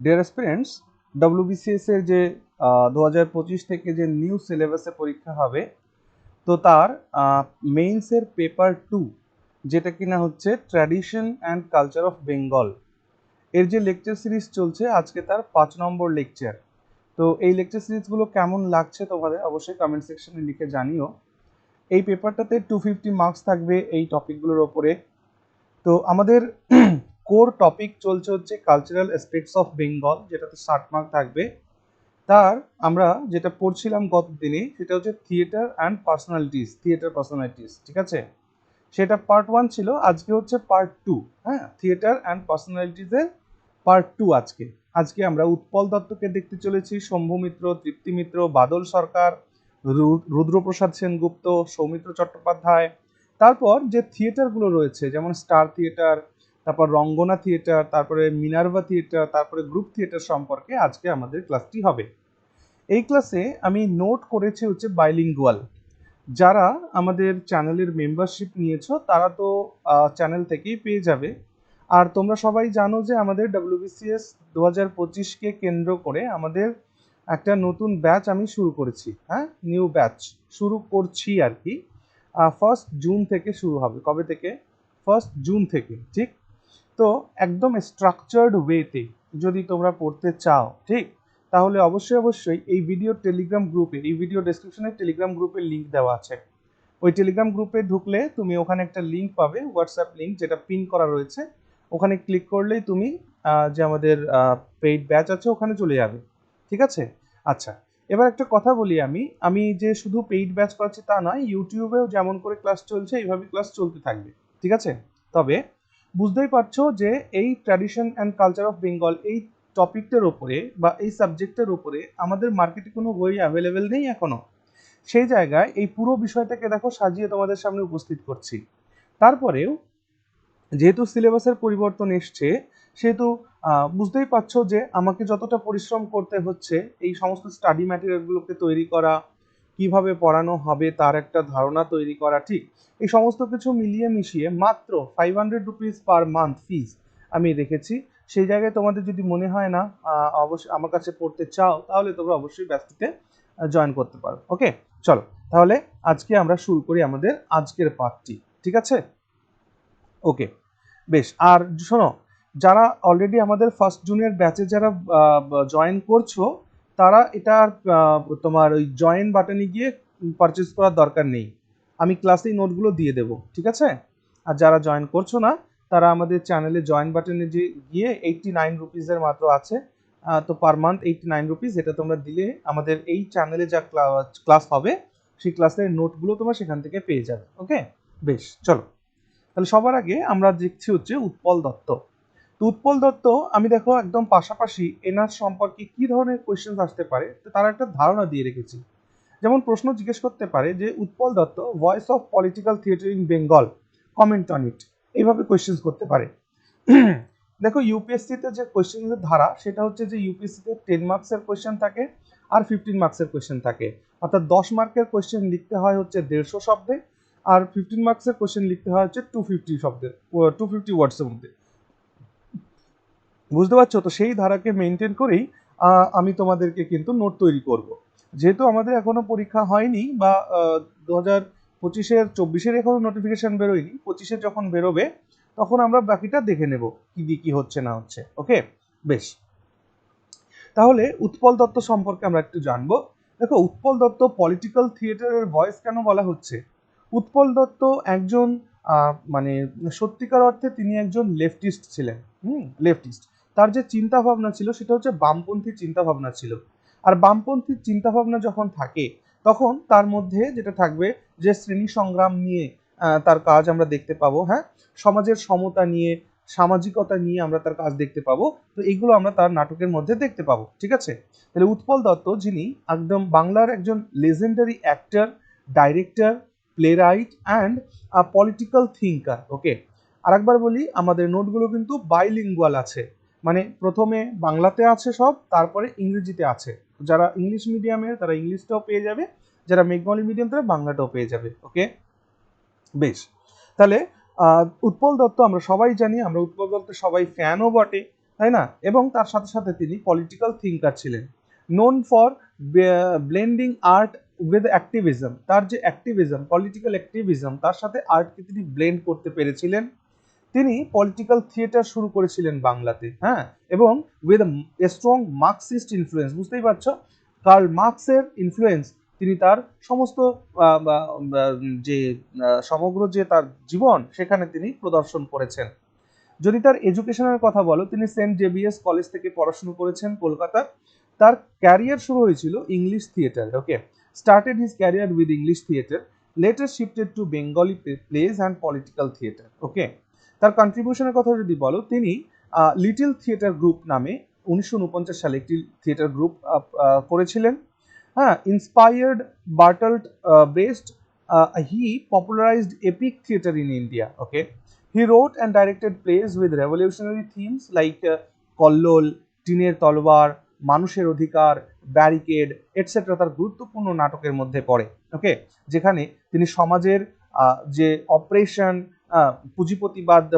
Dear students, WBCS এর যে 2025 থেকে যে নিউ সিলেবাসে পরীক্ষা হবে, তো তার মেইনসের পেপার 2 যেটা কিনা হচ্ছে tradition and culture of Bengal, এর যে লেকচার সিরিজ চলছে আজকে তার 5 নম্বর লেকচার। তো এই লেকচার সিরিজগুলো কেমন লাগছে তোমাদের অবশ্যই কমেন্ট সেকশনে লিখে জানিও। এই পেপারটাতে 250 মার্কস থাকবে এই টপিকগুলোর ওপরে। তো আমাদের কোর টপিক চলছে হচ্ছে কালচারাল অ্যাসপেক্টস অফ বেঙ্গল, যেটাতে 60 মার্ক থাকবে। তার আমরা যেটা পড়ছিলাম গত দিনে সেটা হচ্ছে থিয়েটার পার্সোনালিটিস, ঠিক আছে? সেটা পার্ট 1 ছিল, আজকে হচ্ছে পার্ট 2। হ্যাঁ, থিয়েটার অ্যান্ড পার্সোনালিটিসের পার্ট 2 আজকে। আজকে আমরা উৎপল দত্তকে দেখতে চলেছি, শম্ভু মিত্র, তৃপ্তি মিত্র, বাদল সরকার, রুদ্রপ্রসাদ সেনগুপ্ত, সৌমিত্র চট্টোপাধ্যায়। তারপর যে থিয়েটারগুলো রয়েছে যেমন স্টার থিয়েটার, তারপর রঙ্গনা থিয়েটার, তারপরে মিনার্ভা থিয়েটার, তারপরে গ্রুপ থিয়েটার সম্পর্কে আজকে আমাদের ক্লাসটি হবে। এই ক্লাসে আমি নোট করেছি হচ্ছে বাইলিঙ্গুয়াল। যারা আমাদের চ্যানেলের মেম্বারশিপ নিয়েছো তারা তো চ্যানেল থেকেই পেয়ে যাবে। আর তোমরা সবাই জানো যে আমাদের ডব্লিউবিসিএস 2025কে কেন্দ্র করে আমাদের একটা নতুন ব্যাচ আমি শুরু করেছি। হ্যাঁ, নিউ ব্যাচ শুরু করছি আর কি। 1 জুন থেকে শুরু হবে। কবে থেকে? 1 জুন থেকে, ঠিক? তো একদম স্ট্রাকচার্ড ওয়েতে যদি তোমরা পড়তে চাও, ঠিক, তাহলে অবশ্যই এই ভিডিও টেলিগ্রাম গ্রুপে, এই ভিডিও ডেসক্রিপশনে টেলিগ্রাম গ্রুপের লিঙ্ক দেওয়া আছে। ওই টেলিগ্রাম গ্রুপে ঢুকলে তুমি ওখানে একটা লিঙ্ক পাবে, হোয়াটসঅ্যাপ লিঙ্ক, যেটা পিন করা রয়েছে। ওখানে ক্লিক করলেই তুমি যে আমাদের পেইড ব্যাচ আছে ওখানে চলে যাবে, ঠিক আছে? আচ্ছা, এবার একটা কথা বলি, আমি আমি যে শুধু পেইড ব্যাচ করাচ্ছি তা নয়, ইউটিউবেও যেমন করে ক্লাস চলছে এইভাবে ক্লাস চলতে থাকবে, ঠিক আছে? তবে বুঝতেই পারছো যে এই tradition and culture of Bengal এই টপিকটার ওপরে বা এই সাবজেক্টের ওপরে আমাদের মার্কেটে কোনো বই অ্যাভেলেবেল নেই এখনো। সেই জায়গায় এই পুরো বিষয়টাকে দেখো সাজিয়ে তোমাদের সামনে উপস্থিত করছি। তারপরেও যেহেতু সিলেবাসের পরিবর্তন এসছে, সেহেতু বুঝতেই পারছো যে আমাকে যতটা পরিশ্রম করতে হচ্ছে এই সমস্ত স্টাডি ম্যাটেরিয়ালগুলোকে তৈরি করা, কিভাবে পড়ানো হবে তার একটা ধারণা তৈরি করা, ঠিক, এই সমস্ত কিছু মিলিয়ে মিশিয়ে মাত্র 500 রুপিস পার মান্থ ফিস আমি রেখেছি। সেই জায়গায় তোমাদের যদি মনে হয় না অবশ্যই আমার কাছে পড়তে চাও, তাহলে তোমরা অবশ্যই ব্যাচটিতে জয়েন করতে পারো। ওকে, চলো তাহলে আজকে আমরা শুরু করি আমাদের আজকের পার্টটি, ঠিক আছে? ওকে, বেশ। আর শোনো, যারা অলরেডি আমাদের 1 জুনের ব্যাচে যারা জয়েন করছো, তারা এটা তোমার ওই জয়েন বাটনে গিয়ে পারচেস করার দরকার নেই। আমি ক্লাসেই নোটগুলো দিয়ে দেবো, ঠিক আছে? আর যারা জয়েন করছো না, তারা আমাদের চ্যানেলে জয়েন বাটনে গিয়ে 89 রুপিসের মাত্র আছে। তো পার মান্থ 89 রুপিস, এটা তোমরা দিলে আমাদের এই চ্যানেলে যা ক্লাস হবে সেই ক্লাসের নোটগুলো তোমরা সেখান থেকে পেয়ে যাবে। ওকে, বেশ, চলো তাহলে সবার আগে আমরা দেখছি হচ্ছে উৎপল দত্ত। তো উৎপল দত্ত, আমি দেখো একদম পাশাপাশি এনার সম্পর্কে কি ধরনের কোয়েশ্চেন আসতে পারে তো তার একটা ধারণা দিয়ে রেখেছি। যেমন প্রশ্ন জিজ্ঞেস করতে পারে যে Utpal Dutta voice of political theatre in Bengal, comment on it, এইভাবে কোয়েশ্চেন করতে পারে। দেখো ইউপিএসসিতে যে কোয়েশ্চেনের ধারা সেটা হচ্ছে যে ইউপিএসসিতে 10 মার্কসের কোয়েশ্চেন থাকে আর 15 মার্কসের কোয়েশ্চেন থাকে। অর্থাৎ 10 মার্কের কোয়েশ্চেন লিখতে হয় হচ্ছে 150 শব্দে, আর 15 মার্কসের কোয়েশ্চেন লিখতে হয় হচ্ছে 250 শব্দের, 250 ওয়ার্ডসের মধ্যে। বুঝতে পারছো? তো সেই ধারাকে মেনটেন করেই আমি তোমাদেরকে কিন্তু নোট তৈরি করব। যেহেতু আমাদের এখনো পরীক্ষা হয়নি বা 2025-এর 24-এর এখনো নোটিফিকেশন বেরোয়নি, 25-এ যখন বেরোবে তখন আমরা বাকিটা দেখে নেব কি দিয়ে কি হচ্ছে না হচ্ছে। ওকে, বেশ। তাহলে উৎপল দত্ত সম্পর্কে আমরা একটু জানবো। দেখো, উৎপল দত্ত পলিটিক্যাল থিয়েটারের ভয়েস কেন বলা হচ্ছে? উৎপল দত্ত একজন মানে সত্যিকার অর্থে তিনি একজন লেফটিস্ট ছিলেন। লেফটিস্ট। তার যে চিন্তা ভাবনা ছিল সেটা হচ্ছে বামপন্থী চিন্তা ভাবনা ছিল। আর বামপন্থী চিন্তা ভাবনা যখন থাকে তখন তার মধ্যে যেটা থাকবে যে শ্রেণী সংগ্রাম নিয়ে তার কাজ আমরা দেখতে পাবো। হ্যাঁ, সমাজের সমতা নিয়ে, সামাজিকতা নিয়ে আমরা তার কাজ দেখতে পাবো। তো এইগুলো আমরা তার নাটকের মধ্যে দেখতে পাবো, ঠিক আছে? তাহলে উৎপল দত্ত, যিনি একদম বাংলার একজন legendary actor, director, playwright and political thinker. Okay, আরেকবার বলি, আমাদের নোটগুলো কিন্তু বাইলিঙ্গুয়াল আছে, মানে প্রথমে বাংলাতে আছে সব, তারপরে ইংরেজিতে আছে। যারা ইংলিশ মিডিয়ামের তারা ইংলিশটাও পেয়ে যাবে, যারা বেঙ্গলি মিডিয়াম তারা বাংলাটাও পেয়ে যাবে। ওকে, বেশ। তাহলে উৎপল দত্ত আমরা সবাই জানি, আমরা উৎপল দত্তের সবাই ফ্যানও বটে। তাই না? এবং তার সাথে সাথে তিনি পলিটিক্যাল থিঙ্কার ছিলেন, known for blending art with activism. তার যে অ্যাক্টিভিজম, পলিটিক্যাল অ্যাক্টিভিজম, তার সাথে আর্টকে তিনি ব্লেন্ড করতে পেরেছিলেন। তিনি পলিটিক্যাল থিয়েটার শুরু করেছিলেন বাংলাতে, হ্যাঁ, এবং with a strong Marxist influence. বুঝতেই পারছো, কার্ল মার্কসের ইনফ্লুয়েন্স তিনি তার সমস্ত যে সমগ্র যে তার জীবন সেখানে তিনি প্রদর্শন করেছেন। যদি তার এডুকেশনের কথা বলো, তিনি সেন্ট জেভিয়ার্স কলেজ থেকে পড়াশুনো করেছেন কলকাতার। তার ক্যারিয়ার শুরু হয়েছিল English theatre, okay, started his career with English theatre, later shifted to Bengali plays and political theatre, okay. তার কন্ট্রিবিউশনের কথা যদি বলো, তিনি লিটল থিয়েটার গ্রুপ নামে 1949 সালে একটি থিয়েটার গ্রুপ করেছিলেন, হ্যাঁ। Inspired Bertolt Brecht, he popularised epic theatre in India, okay. He wrote and directed plays with revolutionary themes like Kallol, টিনের তলোয়ার, মানুষের অধিকার, ব্যারিকেড এটসেট্রা তার গুরুত্বপূর্ণ নাটকের মধ্যে পড়ে, ওকে। যেখানে তিনি সমাজের যে অপারেশন,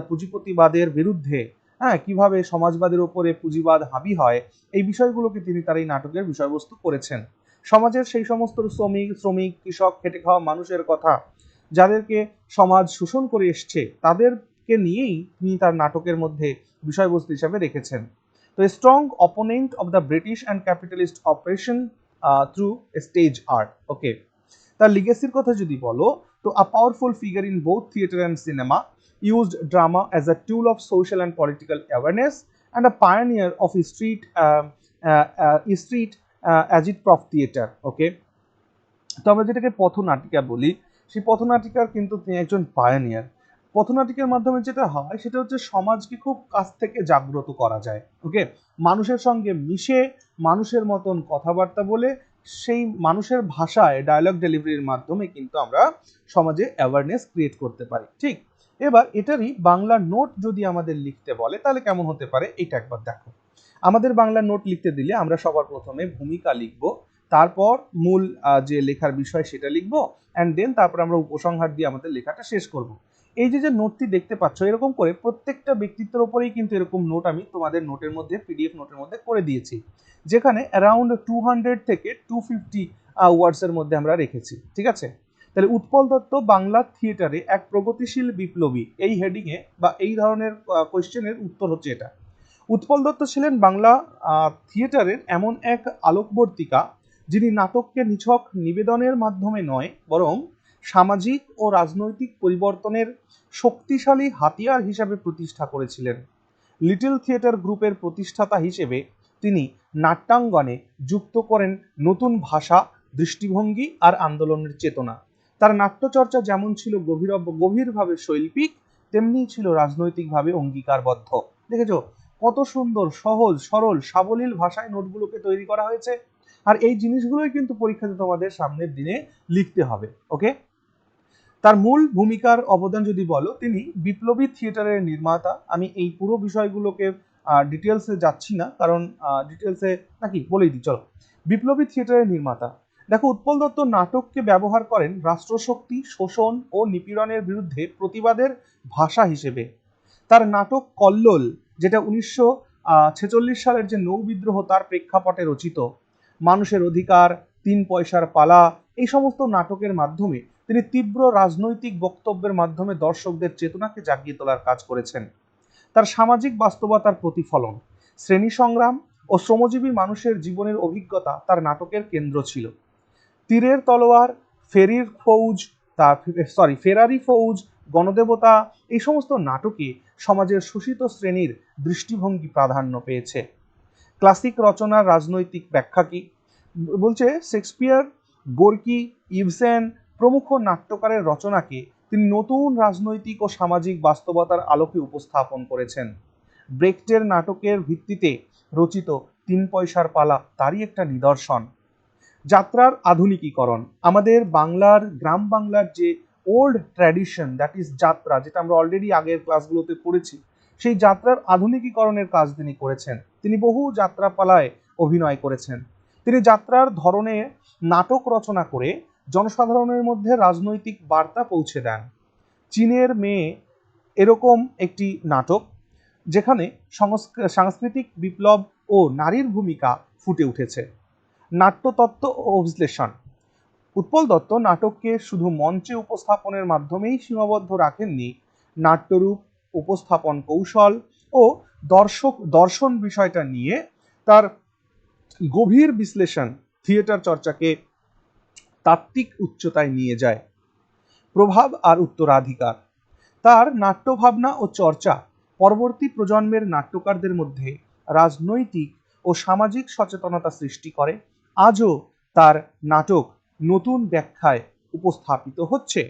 পুঁজিপতিবাদের বিরুদ্ধে, হ্যাঁ, কিভাবে সমাজবাদের উপরে পুঁজিবাদ হাবি হয়, এই বিষয়গুলোকে তিনি তার এই নাটকের বিষয়বস্তু করেছেন। সমাজের সেই সমস্ত শ্রমিক, কৃষক, খেটে খাওয়া মানুষের কথা, যাদেরকে সমাজ শোষণ করে এসছে, তাদেরকে নিয়েই তিনি তার নাটকের মধ্যে বিষয়বস্তু হিসাবে রেখেছেন। তো strong opponent of the British and capitalist operation through stage art, okay. তার লিগেসির কথা যদি বলো, তো a powerful figure in both theatre and cinema, used drama as a tool of social and political awareness, and a pioneer of street agitprop theater, okay. তো আমরা যেটাকে পথনাটিকা বলি, সেই পথনাটিকার কিন্তু তিনি একজন পায়োনিয়ার। পথনাটিকার মাধ্যমে যেটা হয় সেটা হচ্ছে সমাজকে খুব কাছ থেকে জাগ্রত করা যায়, ওকে। মানুষের সঙ্গে মিশে, মানুষের মতন কথাবার্তা বলে, সেই মানুষের ভাষায় ডায়লগ ডেলিভারির মাধ্যমে কিন্তু আমরা সমাজে অ্যাওয়ারনেস ক্রিয়েট করতে পারি, ঠিক। এবার এটারই বাংলা নোট যদি আমাদের লিখতে বলে তাহলে কেমন হতে পারে, এটা একবার দেখো। আমাদের বাংলা নোট লিখতে দিলে আমরা সবার প্রথমে ভূমিকা লিখবো, তারপর মূল যে লেখার বিষয় সেটা লিখবো, অ্যান্ড দেন তারপর আমরা উপসংহার দিয়ে আমাদের লেখাটা শেষ করব। এই যে নোটটি দেখতে পাচ্ছ, এরকম করে প্রত্যেকটা ব্যক্তিত্বের উপরেই কিন্তু এরকম নোট আমি তোমাদের নোটের মধ্যে, পিডিএফ নোটের মধ্যে করে দিয়েছি, যেখানে অ্যারাউন্ড 200 থেকে 250 ওয়ার্ডসের মধ্যে আমরা রেখেছি, ঠিক আছে। তাহলে উৎপল দত্ত বাংলা থিয়েটারে এক প্রগতিশীল বিপ্লবী, এই হেডিংয়ে বা এই ধরনের কোয়েশ্চেনের উত্তর হচ্ছে এটা। উৎপল দত্ত ছিলেন বাংলা থিয়েটারের এমন এক আলোকবর্তিকা, যিনি নাটককে নিছক নিবেদনের মাধ্যমে নয়, বরং সামাজিক ও রাজনৈতিক পরিবর্তনের শক্তিশালী হাতিয়ার হিসাবে প্রতিষ্ঠা করেছিলেন। লিটল থিয়েটার গ্রুপের প্রতিষ্ঠাতা হিসেবে তিনি নাট্যাঙ্গনে যুক্ত করেন নতুন ভাষা, দৃষ্টিভঙ্গি আর আন্দোলনের চেতনা। তার নাট্যচর্চা যেমন ছিল গভীরভাবে শৈল্পিক, তেমনি ছিল রাজনৈতিকভাবে অঙ্গীকারবদ্ধ। দেখেছো কত সুন্দর, সহজ, সরল, সাবলীল ভাষায় নোটগুলোকে তৈরি করা হয়েছে। আর এই জিনিসগুলোই কিন্তু পরীক্ষাতে তোমাদের সামনের দিনে লিখতে হবে, ওকে। তার মূল ভূমিকার অবদান যদি বলো, তিনি বিপ্লবী থিয়েটারের নির্মাতা। আমি এই পুরো বিষয়গুলোকে ডিটেলসে যাচ্ছি না, কারণ ডিটেলসে নাকি বলেই দিই, চলো। বিপ্লবী থিয়েটারের নির্মাতা, দেখো উৎপল দত্ত নাটককে ব্যবহার করেন রাষ্ট্রশক্তি, শোষণ ও নিপীড়নের বিরুদ্ধে প্রতিবাদের ভাষা হিসেবে। তার নাটক কল্লোল, যেটা 1946 সালের যে নৌ বিদ্রোহ তার প্রেক্ষাপটে রচিত, মানুষের অধিকার, 3 পয়সার পালা, এই সমস্ত নাটকের মাধ্যমে তিনি তীব্র রাজনৈতিক বক্তব্যের মাধ্যমে দর্শকদের চেতনাকে জাগিয়ে তোলার কাজ করেছেন। তার সামাজিক বাস্তবতার প্রতিফলন, শ্রেণী সংগ্রাম ও শ্রমজীবী মানুষের জীবনের অভিজ্ঞতা তার নাটকের কেন্দ্র ছিল। তীরের তলোয়ার, ফেরারি ফৌজ, গণদেবতা, এই সমস্ত নাটকে সমাজের শোষিত শ্রেণীর দৃষ্টিভঙ্গি প্রাধান্য পেয়েছে। ক্লাসিক রচনার রাজনৈতিক ব্যাখ্যা কি বলছে, শেক্সপিয়ার, গোর্কি, ইবসেন প্রমুখ নাট্যকারের রচনাকে তিনি নতুন রাজনৈতিক ও সামাজিক বাস্তবতার আলোকে উপস্থাপন করেছেন। ব্রেক্টের নাটকের ভিত্তিতে রচিত 3 পয়সার পালা তারই একটা নিদর্শন। যাত্রার আধুনিকীকরণ, আমাদের বাংলার, গ্রাম বাংলার যে ওল্ড ট্র্যাডিশন, দ্যাট ইজ যাত্রা, যেটা আমরা অলরেডি আগের ক্লাসগুলোতে পড়েছি, সেই যাত্রার আধুনিকীকরণের কাজ তিনি করেছেন। তিনি বহু যাত্রাপালায় অভিনয় করেছেন। তিনি যাত্রার ধরনে নাটক রচনা করে জনসাধারণের মধ্যে রাজনৈতিক বার্তা পৌঁছে দেন। চীনের মেয়ে এরকম একটি নাটক, যেখানে সাংস্কৃতিক বিপ্লব ও নারীর ভূমিকা ফুটে উঠেছে। নাট্যতত্ত্ব ও বিশ্লেষণ। উৎপল দত্ত নাটককে শুধু মঞ্চে উপস্থাপনের মাধ্যমেই সীমাবদ্ধ রাখেননি, নাট্যরূপ, উপস্থাপন কৌশল ও দর্শন বিষয়টা নিয়ে তার গভীর বিশ্লেষণ থিয়েটার চর্চাকে তাত্ত্বিক উচ্চতায় নিয়ে যায়। প্রভাব আর উত্তরাধিকার। তার নাট্যভাবনা ও চর্চা পরবর্তী প্রজন্মের নাট্যকারদের মধ্যে রাজনৈতিক ও সামাজিক সচেতনতা সৃষ্টি করে। আজও তার নাটক নতুন ব্যাখ্যায় উপস্থাপিত হচ্ছে।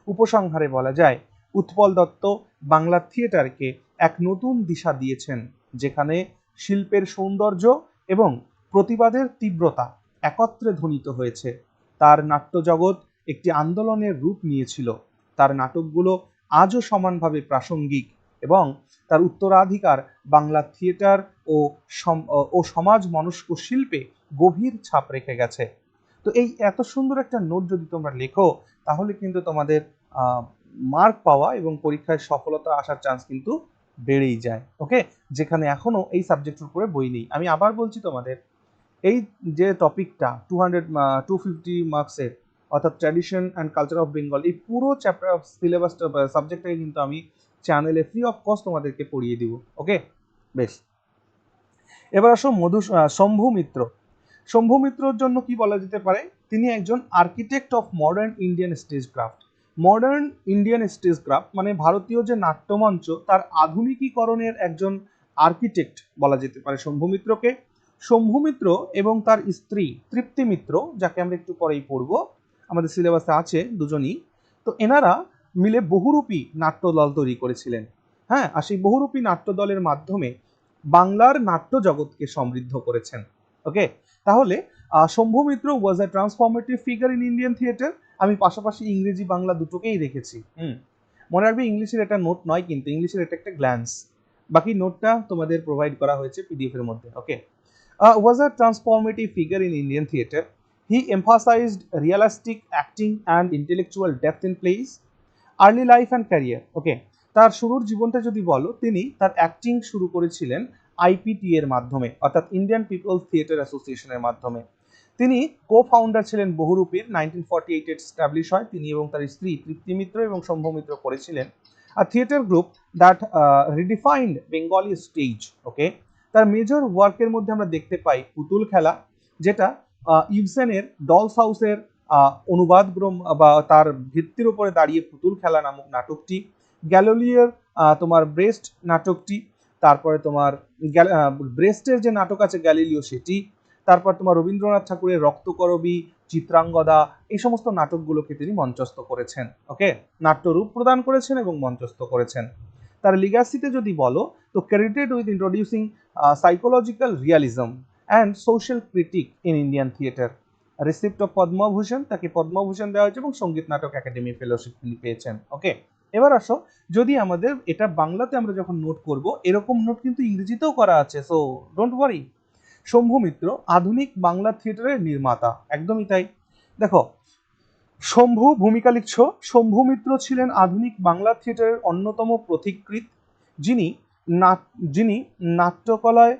উপসংহারে বলা যায়, উৎপল দত্ত বাংলা থিয়েটারকে এক নতুন দিশা দিয়েছেন, যেখানে শিল্পের সৌন্দর্য এবং প্রতিবাদের তীব্রতা একত্রে ধ্বনিত হয়েছে। তার নাট্যজগৎ একটি আন্দোলনের রূপ নিয়েছিল। তার নাটকগুলো আজও সমানভাবে প্রাসঙ্গিক এবং তার উত্তরাধিকার বাংলা থিয়েটার ও সমাজ মনস্ক শিল্পে গভীর ছাপ রেখে গেছে। তো এই এত সুন্দর একটা নোট যদি তোমরা লেখো, তাহলে কিন্তু তোমাদের মার্ক পাওয়া এবং পরীক্ষায় সফলতা আসার চান্স কিন্তু বেড়েই যায়। ওকে, যেখানে এখনো এই সাবজেক্টের উপরে বই নেই। আমি আবার বলছি তোমাদের, এই যে টপিকটা 250 মার্কসের, অর্থাৎ tradition and culture of Bengal, এই পুরো চ্যাপ্টার অফ সিলেবাসটা সাবজেক্টটাকে কিন্তু আমি চ্যানেলে ফ্রি অফ কস্ট তোমাদেরকে পড়িয়ে দিব। ওকে, বেশ। এবার আসো শম্ভু মিত্র। শম্ভু মিত্রর জন্য কি বলা যেতে পারে? তিনি একজন architect of modern Indian stage craft. Modern Indian stage craft মানে ভারতীয় যে নাট্যমঞ্চ, তার আধুনিকীকরণের একজন আর্কিটেক্ট বলা যেতে পারে শম্ভু মিত্রকে। শম্ভু মিত্র এবং তার স্ত্রী তৃপ্তি মিত্র, যাকে আমরা একটু পরেই পড়ব, আমাদের সিলেবাসে আছে দুজনই, তো এনারা মিলে বহুরূপী নাট্যদল তৈরি করেছিলেন। হ্যাঁ, আর সেই বহুরূপী নাট্যদলের মাধ্যমে বাংলার নাট্য জগৎকে সমৃদ্ধ করেছেন। ওকে, তাহলে Shambhu Mitra was a transformative figure in Indian theatre. আমি পাশাপাশি ইংরেজি বাংলা দুটোকেই রেখেছি। মনে রাখবে, ইংলিশের এটা নোট নয়, কিন্তু ইংলিশের এটা একটা গ্ল্যান্স। বাকি নোটটা তোমাদের প্রোভাইড করা হয়েছে পিডিএফ এর মধ্যে। ওকে, was a transformative figure in Indian theatre. He emphasized realistic acting and intellectual depth in plays. Early life and career. Okay, তার শুরুর জীবনটা যদি বলো, তিনি তার অ্যাক্টিং শুরু করেছিলেন আইপিটি এর মাধ্যমে, অর্থাৎ ইন্ডিয়ান পিপলস থিয়েটার অ্যাসোসিয়েশনের মাধ্যমে। তিনি কো ফাউন্ডার ছিলেন বহুরূপীর। 1948 এস্টাবলিশ হয়। তিনি এবং তার স্ত্রী তৃপ্তি মিত্র এবং শম্ভু মিত্র করেছিলেন a theatre group that redefined Bengali stage. Okay, তার মেজর ওয়ার্কের মধ্যে আমরা দেখতে পাই পুতুল খেলা, যেটা ইবসেনের ডলস হাউসের অনুবাদ বা তার ভিত্তির উপরে দাঁড়িয়ে পুতুল খেলা নামক নাটকটি, গ্যালিলিওর তোমার ব্রেস্ট নাটকটি, তারপরে তোমার ব্রেস্টের যে নাটক আছে গ্যালিলিও সেটি, তারপর তোমার রবীন্দ্রনাথ ঠাকুরের রক্তকরবী, চিত্রাঙ্গদা, এই সমস্ত নাটকগুলোকে তিনি মঞ্চস্থ করেছেন। ওকে, নাট্যরূপ প্রদান করেছেন এবং মঞ্চস্থ করেছেন। তার লিগাসিতে যদি বলো, তো credited with introducing psychological realism and social critique in Indian theatre. Recipient of Padma Bhushan, তাকে পদ্মভূষণ দেওয়া হয়েছে এবং সঙ্গীত নাটক একাডেমি ফেলোশিপ তিনি পেয়েছেন। ওকে, এবার আসো, যদি আমাদের এটা বাংলাতে আমরা যখন নোট করব, এরকম নোট কিন্তু ইংরেজিতেও করা আছে, so don't worry. Shambhu Mitra আধুনিক বাংলা থিয়েটারের নির্মাতা, একদমই তাই। দেখো, শম্ভু ভূমিকা লিখছ। শম্ভু মিত্র ছিলেন আধুনিক বাংলা থিয়েটারের অন্যতম পথিকৃৎ, যিনি নাট্যকলায়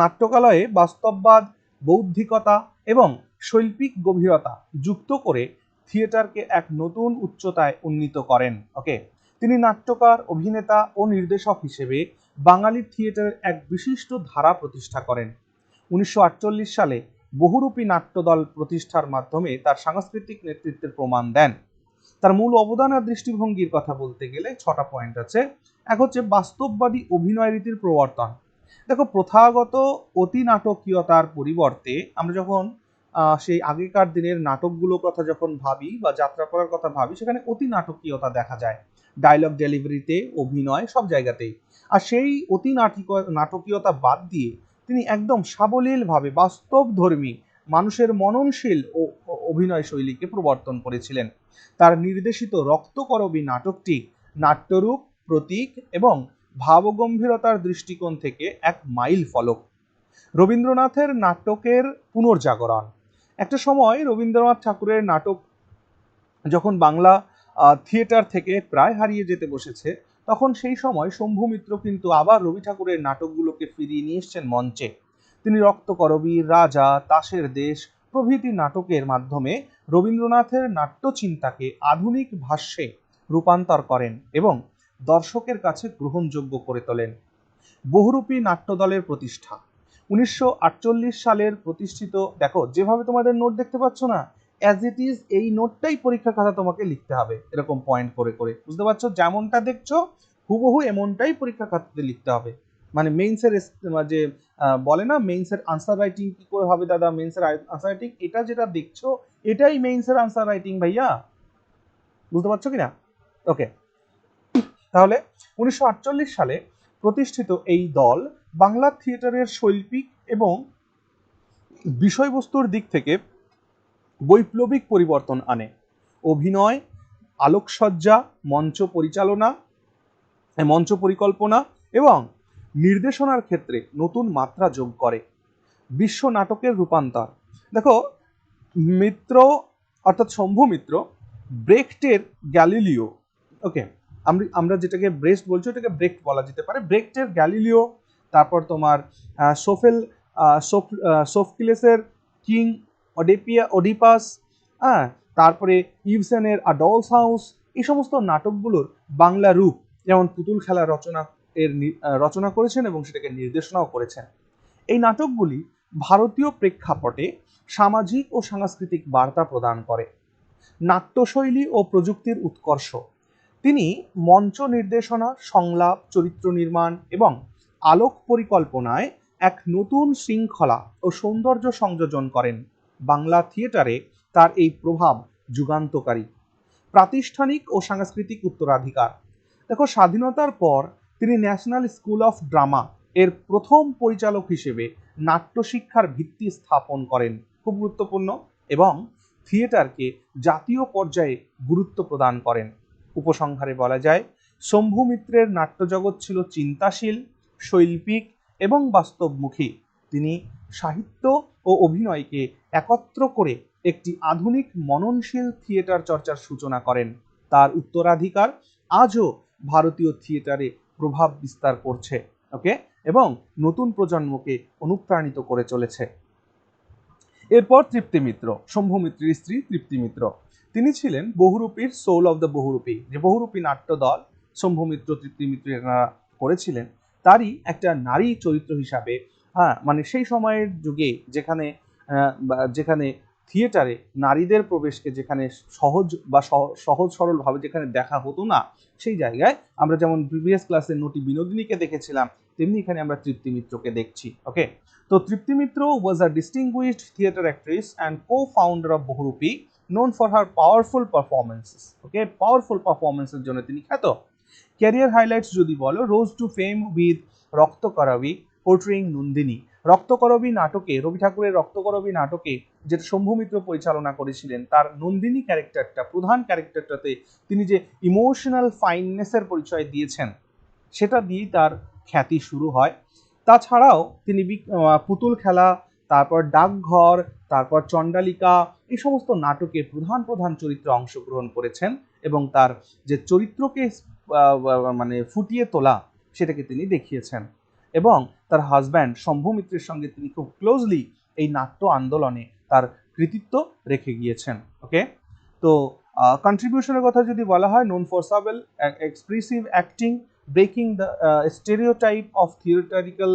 নাট্যকলায়ে বাস্তববাদ, বৌদ্ধিকতা এবং শৈল্পিক গভীরতা যুক্ত করে থিয়েটারকে এক নতুন উচ্চতায় উন্নীত করেন। ওকে, তিনি নাট্যকার, অভিনেতা ও নির্দেশক হিসেবে বাঙালি থিয়েটারের এক বিশিষ্ট ধারা প্রতিষ্ঠা করেন। 1948 সালে বহুরূপী নাট্যদল প্রতিষ্ঠার মাধ্যমে তার সাংস্কৃতিক নেতৃত্বের প্রমাণ দেন। তার মূল অবদান আর দৃষ্টিভঙ্গির কথা বলতে গেলে 6টা পয়েন্ট আছে। এক হচ্ছে বাস্তববাদী অভিনয় রীতির প্রবর্তন। দেখো, প্রথাগত অতি নাটকীয়তার পরিবর্তে আমরা যখন সেই আগেকার দিনের নাটকগুলোর কথা যখন ভাবি বা যাত্রা করার কথা ভাবি, সেখানে অতি নাটকীয়তা দেখা যায়, ডায়লগ ডেলিভারিতে, অভিনয়, সব জায়গাতেই। আর সেই অতি নাটকীয়তা বাদ দিয়ে তিনি একদম সাবলীলভাবে বাস্তবধর্মী, মানুষের মননশীল ও অভিনয় শৈলীকে প্রবর্তন করেছিলেন। তার নির্দেশিত রক্তকরবী নাটকটি নাট্যরূপ, প্রতীক এবং ভাবগম্ভীরতার দৃষ্টিকোণ থেকে এক মাইল ফলক। রবীন্দ্রনাথের নাটকের পুনর্জাগরণ। একটা সময় রবীন্দ্রনাথ ঠাকুরের নাটক যখন বাংলা থিয়েটার থেকে প্রায় হারিয়ে যেতে বসেছে, তখন সেই সময় শম্ভু মিত্র কিন্তু আবার রবি ঠাকুরের নাটকগুলোকে ফিরিয়ে নিয়ে এসছেন মঞ্চে। তিনি রক্তকরবীর, রাজা, তাসের দেশ প্রভৃতি নাটকের মাধ্যমে রবীন্দ্রনাথের নাট্যচিন্তাকে আধুনিক ভাষ্যে রূপান্তর করেন এবং দর্শকের কাছে গ্রহণযোগ্য করে তোলেন। বহুরূপী নাট্যদলের প্রতিষ্ঠা 1948 সালের প্রতিষ্ঠিত, দেখো যেভাবে তোমাদের নোট দেখতে পাচ্ছ না, অ্যাজ ইট ইজ এই নোটটাই পরীক্ষার খাতা তোমাকে লিখতে হবে, এরকম পয়েন্ট করে করে, বুঝতে পারছো? যেমনটা দেখছো হুবহু এমনটাই পরীক্ষার খাতাতে লিখতে হবে। মানে মেইনসের যে বলে না মেইনসের আনসার রাইটিং কি করে হবে দাদা, মেইনসের আনসার রাইটিং এটা যেটা দেখছো এটাই মেইনসের আনসার রাইটিং ভাইয়া, বুঝতে পারছো কিনা? ওকে, তাহলে 1948 সালে প্রতিষ্ঠিত এই দল বাংলা থিয়েটারের শৈল্পিক এবং বিষয়বস্তুর দিক থেকে বৈপ্লবিক পরিবর্তন আনে। অভিনয়, আলোকসজ্জা, মঞ্চ পরিকল্পনা এবং নির্দেশনার ক্ষেত্রে নতুন মাত্রা যোগ করে। বিশ্ব নাটকের রূপান্তর, দেখো মিত্র অর্থাৎ শম্ভু মিত্র ব্রেখটের গ্যালিলিও, ওকে, আমরা যেটাকে ব্রেস্ট বলছি ওটাকে ব্রেক্ট বলা যেতে পারে, ব্রেক্টের গ্যালিলিও, তারপর তোমার সোফক্লেসের কিং ওডিপাস, হ্যাঁ, তারপরে ইভসেনের আ ডলস হাউস, এই সমস্ত নাটকগুলোর বাংলা রূপ, যেমন পুতুল খেলা রচনা করেছেন এবং সেটাকে নির্দেশনাও করেছেন। এই নাটকগুলি ভারতীয় প্রেক্ষাপটে সামাজিক ও সাংস্কৃতিক বার্তা প্রদান করে। নাট্যশৈলী ও প্রযুক্তির উৎকর্ষ, তিনি মঞ্চ নির্দেশনা, সংলাপ, চরিত্র নির্মাণ এবং আলোক পরিকল্পনায় এক নতুন শৃঙ্খলা ও সৌন্দর্য সংযোজন করেন। বাংলা থিয়েটারে তার এই প্রভাব যুগান্তকারী। প্রাতিষ্ঠানিক ও সাংস্কৃতিক উত্তরাধিকার, দেখো স্বাধীনতার পর তিনি ন্যাশনাল স্কুল অফ ড্রামা এর প্রথম পরিচালক হিসেবে নাট্যশিক্ষার ভিত্তি স্থাপন করেন, খুব গুরুত্বপূর্ণ, এবং থিয়েটারকে জাতীয় পর্যায়ে গুরুত্ব প্রদান করেন। উপসংহারে বলা যায় শম্ভু মিত্রের নাট্যজগৎ ছিল চিন্তাশীল, শৈল্পিক এবং বাস্তবমুখী। তিনি সাহিত্য ও অভিনয়কে একত্র করে একটি আধুনিক মননশীল থিয়েটার চর্চার সূচনা করেন। তার উত্তরাধিকার আজও ভারতীয় থিয়েটারে প্রভাব বিস্তার করছে, ওকে, এবং নতুন প্রজন্মকে অনুপ্রাণিত করে চলেছে। এরপর তৃপ্তি মিত্র, শম্ভু মিত্রের স্ত্রী তৃপ্তি মিত্র, তিনি ছিলেন বহুরূপীর সোল অফ দ্য বহুরূপী, যে বহুরূপী নাট্য দল শম্ভু মিত্র তৃপ্তি মিত্র এরা করেছিলেন, তারই একটা নারী চরিত্র হিসাবে, হ্যাঁ, মানে সেই সময়ের যুগে যেখানে থিয়েটারে নারীদের প্রবেশকে যেখানে সহজ সরলভাবে যেখানে দেখা হতো না, সেই জায়গায় আমরা যেমন প্রিভিয়াস ক্লাসে নটি বিনোদিনীকে দেখেছিলাম, তেমনি এখানে আমরা তৃপ্তি মিত্রকে দেখছি। ওকে, তো Tripti Mitra was a distinguished theatre actress and co-founder of Bahurupi, known for her powerful performances. Okay, powerful performances জন্য তিনি খ্যাত। ক্যারিয়ার হাইলাইটস যদি বলো, রোজ টু ফেম উইথ রক্তকরবী পোর্ট্রেইং নন্দিনী, রক্তকরবী নাটকে, রবি ঠাকুরের রক্তকরবী নাটকে যেটা শম্ভু মিত্র পরিচালনা করেছিলেন, তার নন্দিনী ক্যারেক্টারটা, প্রধান ক্যারেক্টারটাতে তিনি যে ইমোশনাল ফাইননেসের পরিচয় দিয়েছেন, সেটা দিয়েই তার খ্যাতি শুরু হয়। তাছাড়াও তিনি পুতুল খেলা, তারপর ডাকঘর, তারপর চণ্ডালিকা, এই সমস্ত নাটকে প্রধান চরিত্রে অংশগ্রহণ করেছেন এবং তার যে চরিত্রকে মানে ফুটিয়ে তোলা সেটাকে তিনি দেখিয়েছেন। এবং তার হাজব্যান্ড শম্ভু মিত্রের সঙ্গে তিনি খুব ক্লোজলি এই নাট্য আন্দোলনে তার কৃতিত্ব রেখে গিয়েছেন। ওকে, তো কন্ট্রিবিউশনের কথা যদি বলা হয়, known for subtle expressive acting, breaking the stereotype of theatrical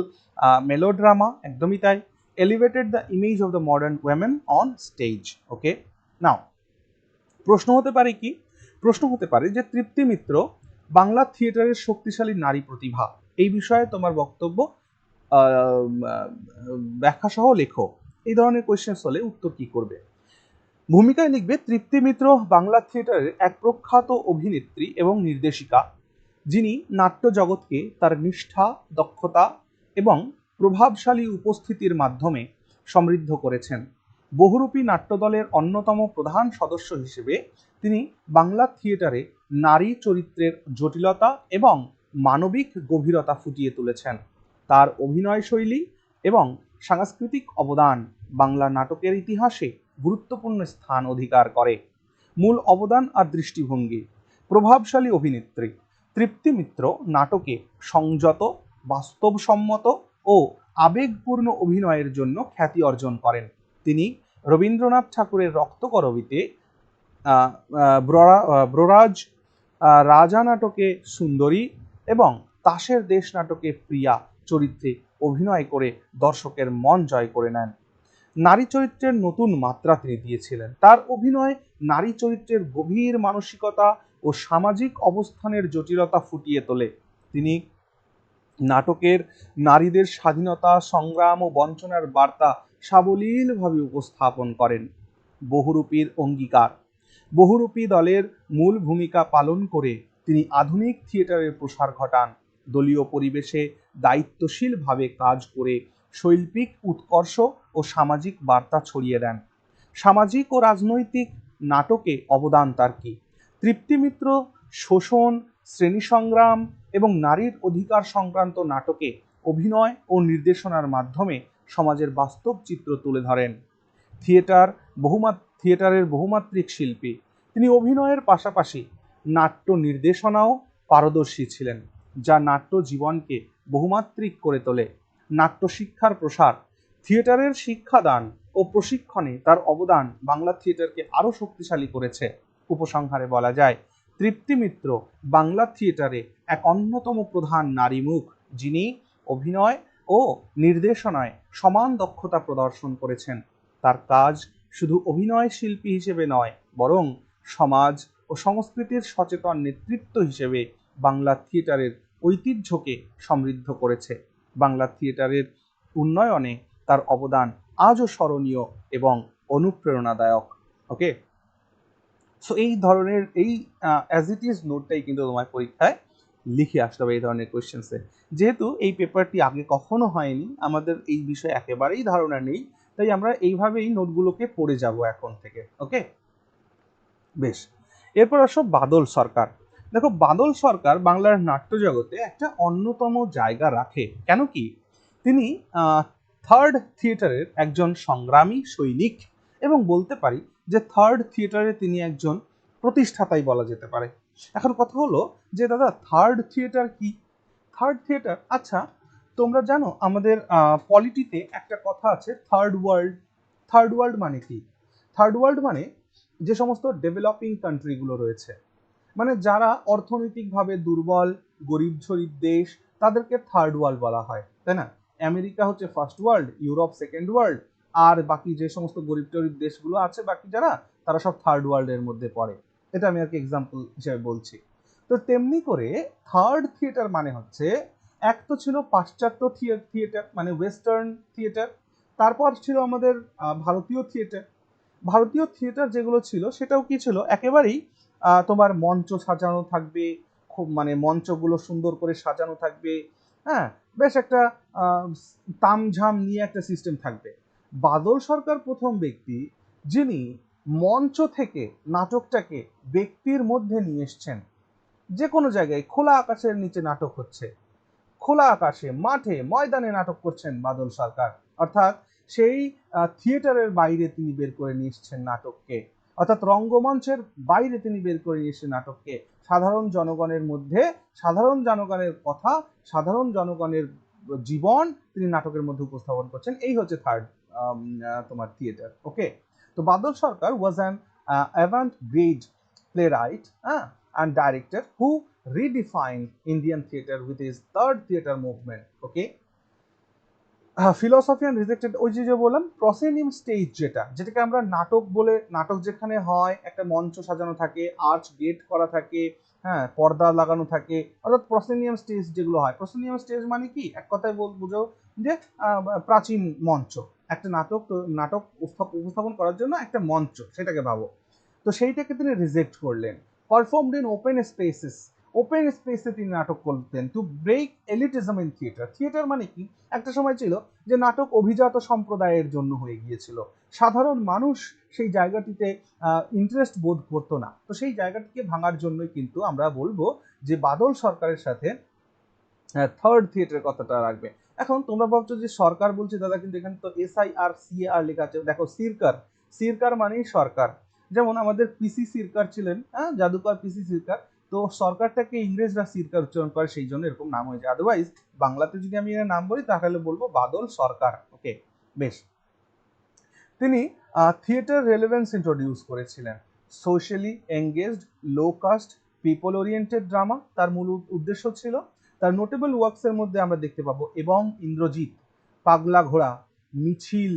melodrama, একদমই তাই, elevated the image of the modern women on stage. Okay, now প্রশ্ন হতে পারে কি? প্রশ্ন হতে পারে যে তৃপ্তি মিত্র বাংলা থিয়েটারের শক্তিশালী নারী প্রতিভা, এই বিষয়ে তোমার বক্তব্য ব্যাখ্যা সহ লেখো। এই ধরনের কোয়েশ্চেন হলে উত্তর কি করবে? ভূমিকায় লিখবে তৃপ্তি মিত্র বাংলা থিয়েটারের এক প্রখ্যাত অভিনেত্রী এবং নির্দেশিকা, যিনি নাট্য জগৎকে তার নিষ্ঠা, দক্ষতা এবং প্রভাবশালী উপস্থিতির মাধ্যমে সমৃদ্ধ করেছেন। বহুরূপী নাট্যদলের অন্যতম প্রধান সদস্য হিসেবে তিনি বাংলা থিয়েটারে নারী চরিত্রের জটিলতা এবং মানবিক গভীরতা ফুটিয়ে তুলেছেন। তার অভিনয় শৈলী এবং সাংস্কৃতিক অবদান বাংলা নাটকের ইতিহাসে গুরুত্বপূর্ণ স্থান অধিকার করে। মূল অবদান আর দৃষ্টিভঙ্গি, প্রভাবশালী অভিনেত্রী, তৃপ্তি মিত্র নাটকে সংযত, বাস্তবসম্মত ও আবেগপূর্ণ অভিনয়ের জন্য খ্যাতি অর্জন করেন। তিনি রবীন্দ্রনাথ ঠাকুরের রক্তকরবীতে, ব্ররাজ রাজা নাটকে সুন্দরী এবং তাসের দেশ নাটকে প্রিয়া চরিত্রে অভিনয় করে দর্শকের মন জয় করে নেন। নারী চরিত্রের নতুন মাত্রা তিনি দিয়েছিলেন। তার অভিনয় নারী চরিত্রের গভীর মানসিকতা ও সামাজিক অবস্থানের জটিলতা ফুটিয়ে তোলে। তিনি নাটকের নারীদের স্বাধীনতা সংগ্রাম ও বঞ্চনার বার্তা সাবলীলভাবে উপস্থাপন করেন। বহুরূপীর অঙ্গীকার, বহুরূপী দলের মূল ভূমিকা পালন করে তিনি আধুনিক থিয়েটারের প্রসার ঘটান। দলীয় পরিবেশে দায়িত্বশীলভাবে কাজ করে শৈল্পিক উৎকর্ষ ও সামাজিক বার্তা ছড়িয়ে দেন। সামাজিক ও রাজনৈতিক নাটকে অবদান তার কি? তৃপ্তি মিত্র শোষণ, শ্রেণী সংগ্রাম এবং নারীর অধিকার সংক্রান্ত নাটকে অভিনয় ও নির্দেশনার মাধ্যমে সমাজের বাস্তব চিত্র তুলে ধরেন। থিয়েটারের বহুমাত্রিক শিল্পী, তিনি অভিনয়ের পাশাপাশি নাট্য নির্দেশনাও পারদর্শী ছিলেন, যা নাট্য জীবনকে বহুমাত্রিক করে তোলে। নাট্য শিক্ষার প্রসার, থিয়েটারের শিক্ষাদান ও প্রশিক্ষণে তার অবদান বাংলা থিয়েটারকে আরও শক্তিশালী করেছে। উপসংহারে বলা যায়, তৃপ্তি মিত্র বাংলা থিয়েটারে এক অন্যতম প্রধান নারী মুখ, যিনি অভিনয় ও নির্দেশনায় সমান দক্ষতা প্রদর্শন করেছেন। তার কাজ শুধু অভিনয় শিল্পী হিসেবে নয়, বরং সমাজ ও সংস্কৃতির সচেতন নেতৃত্ব হিসেবে বাংলা থিয়েটারের ঐতিহ্যকে সমৃদ্ধ করেছে। বাংলা থিয়েটারের উন্নয়নে তার অবদান আজও স্মরণীয় এবং অনুপ্রেরণাদায়ক। ওকে, সো এই ধরনের অ্যাজ ইট ইজ নোটটাই কিন্তু তোমার পরীক্ষায় লিখে আসতে হবে এই ধরনের কোয়েশ্চেন্সে। যেহেতু এই পেপারটি আগে কখনো হয়নি, আমাদের এই বিষয়ে একেবারেই ধারণা নেই, তাই আমরা এইভাবেই নোটগুলোকে পড়ে যাব এখন থেকে। ওকে, বেশ। এরপর আসো বাদল সরকার। দেখো, বাদল সরকার বাংলার নাট্য জগতে একটা অন্যতম জায়গা রাখে। কেন কি? তিনি থার্ড থিয়েটারের একজন সংগ্রামী সৈনিক এবং বলতে পারি যে থার্ড থিয়েটারে তিনি একজন প্রতিষ্ঠাতাই বলা যেতে পারে। এখন কথা হলো যে দাদা, থার্ড থিয়েটার কি? থার্ড থিয়েটার, আচ্ছা তোমরা জানো আমাদের পলিটিতে একটা কথা আছে, থার্ড ওয়ার্ল্ড। থার্ড ওয়ার্ল্ড মানে কি? থার্ড ওয়ার্ল্ড মানে যে সমস্ত ডেভেলপিং কান্ট্রিগুলো রয়েছে, মানে যারা অর্থনৈতিকভাবে দুর্বল, গরিব শরীফ দেশ, তাদেরকে থার্ড ওয়ার্ল্ড বলা হয়, তাই না? আমেরিকা হচ্ছে first world, Europe second world, আর বাকি যে সমস্ত গরিব টরিব দেশগুলো আছে বাকি যারা, তারা সব থার্ড ওয়ার্ল্ডের মধ্যে পড়ে। এটা আমি আর কি এক্সাম্পল হিসেবে বলছি। তো তেমনি করে থার্ড থিয়েটার মানে হচ্ছে, এক তো ছিল পাশ্চাত্য থিয়েটার মানে ওয়েস্টার্ন থিয়েটার, তারপর ছিল আমাদের ভারতীয় থিয়েটার। ভারতীয় থিয়েটার যেগুলো ছিল সেটাও কি ছিল, একেবারেই তোমার মঞ্চ সাজানো থাকবে, খুব মানে মঞ্চগুলো সুন্দর করে সাজানো থাকবে, হ্যাঁ, বেশ একটা তামঝাম নিয়ে একটা সিস্টেম থাকবে। বাদল সরকার প্রথম ব্যক্তি যিনি মঞ্চ থেকে নাটকটাকে ব্যক্তির মধ্যে নিয়ে এসছেন। যে কোনো জায়গায় খোলা আকাশের নিচে নাটক হচ্ছে, খোলা আকাশে, মাঠে, ময়দানে নাটক করছেন বাদল সরকার, অর্থাৎ সেই থিয়েটারের বাইরে তিনি বের করে নিয়ে এসছেন নাটককে, অর্থাৎ রঙ্গমঞ্চের বাইরে তিনি বের করে নিয়ে এসছেন নাটককে। সাধারণ জনগণের মধ্যে সাধারণ জনগণের কথা, সাধারণ জনগণের জীবন তিনি নাটকের মধ্যে উপস্থাপন করছেন। এই হচ্ছে থার্ড তোমার থিয়েটার। ওকে, তো Badal Sarkar was an avant-garde playwright and director who redefined Indian theatre with his third theatre movement. Okay, philosophy and rejected, ওই যে বললাম প্রসেনিয়াম স্টেজ, যেটাকে আমরা নাটক বলে, নাটক যেখানে হয় একটা মঞ্চ সাজানো থাকে, আর্চ গেট করা থাকে, হ্যাঁ, পর্দা লাগানো থাকে, অর্থাৎ প্রসেনিয়াম স্টেজ যেগুলো হয়। প্রসেনিয়াম স্টেজ মানে কি, এক কথায় বুঝো যে প্রাচীন মঞ্চ, একটা নাটক উপস্থাপন করার জন্য একটা মঞ্চ, সেটাকে ভাবো। তো সেইটাকে তিনি রিজেক্ট করলেন। Performed in open spaces, open স্পেসে তিনি নাটক করতেন। To break elitism in theatre, theatre মানে কি, একটা সময় ছিল যে নাটক অভিজাত সম্প্রদায়ের জন্য হয়ে গিয়েছিল, সাধারণ মানুষ সেই জায়গাটিতে ইন্টারেস্ট বোধ করতো না। তো সেই জায়গাটিকে ভাঙার জন্যই কিন্তু আমরা বলবো যে বাদল সরকারের সাথে থার্ড থিয়েটার কথাটা রাখবে। এখন তোমরা ভাবছো যে সরকার বলছে দাদা, কিন্তু এখানে তো SIRCAR লেখা আছে। দেখো, সিরকার মানেই সরকার। যেমন আমাদের পিসি সিরকার ছিলেন, হ্যাঁ, জাদুকর পিসি সিরকার, তো সরকারটাকে ইংরেজরা সিরকার উচ্চারণ করে, সেই জন্য এরকম নাম হয়েছে। আদারওয়াইজ বাংলাতে যদি আমি এর নাম বলি তাহলে বলবো বাদল সরকার। ওকে, বেশ। তিনি থিয়েটার রেলেভেন্স ইন্ট্রোডিউস করেছিলেন। সোশ্যালি এঙ্গেজড, লো কাস্ট, পিপল ওরিয়েন্টেড ড্রামা তার মূল উদ্দেশ্য ছিল। তার নোটেবল ওয়ার্কসের মধ্যে আমরা দেখতে পাবো এবং ইন্দ্রজিৎ, পাগলা ঘোড়া, মিছিল,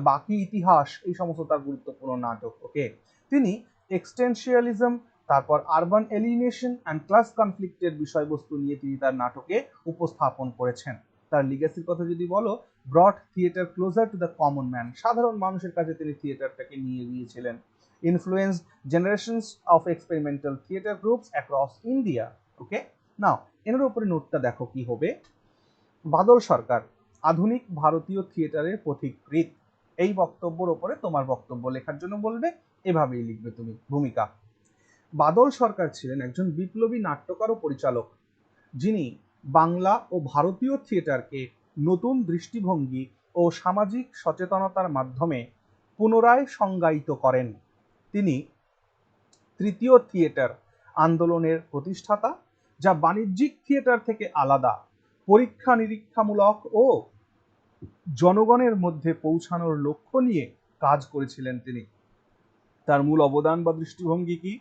বাকি ইতিহাস, এই সমস্ত তার গুরুত্বপূর্ণ নাটক। ওকে, তিনি এক্সটেনশিয়ালিজম, তারপর আরবান এলিনেশন অ্যান্ড ক্লাস কনফ্লিক্টের বিষয়বস্তু নিয়ে তিনি তার নাটকে উপস্থাপন করেছেন। তার লিগ্যাসির কথা যদি বলো, brought theatre closer to the common man, সাধারণ মানুষের কাছে তিনি থিয়েটারটাকে নিয়ে গিয়েছিলেন। Influenced generations of experimental theatre groups across India. Okay, now এর উপরে নোটটা দেখো কি হবে। বাদল সরকার আধুনিক ভারতীয় থিয়েটারের পথিকৃৎ। এই বক্তব্যের ওপরে তোমার বক্তব্য লেখার জন্য বলবে, এভাবেই লিখবে তুমি ভূমিকা। বাদল সরকার ছিলেন একজন বিপ্লবী নাট্যকার ও পরিচালক, যিনি বাংলা ও ভারতীয় থিয়েটারকে নতুন দৃষ্টিভঙ্গি ও সামাজিক সচেতনতার মাধ্যমে পুনরায় সংজ্ঞায়িত করেন। তিনি তৃতীয় থিয়েটার আন্দোলনের প্রতিষ্ঠাতা, যা বাণিজ্যিক থিয়েটার থেকে আলাদা, পরীক্ষা নিরীক্ষামূলক ও জনগণের মধ্যে পৌঁছানোর লক্ষ্য নিয়ে কাজ করেছিলেন তিনি। তার মূল অবদান বা দৃষ্টিভঙ্গি কি?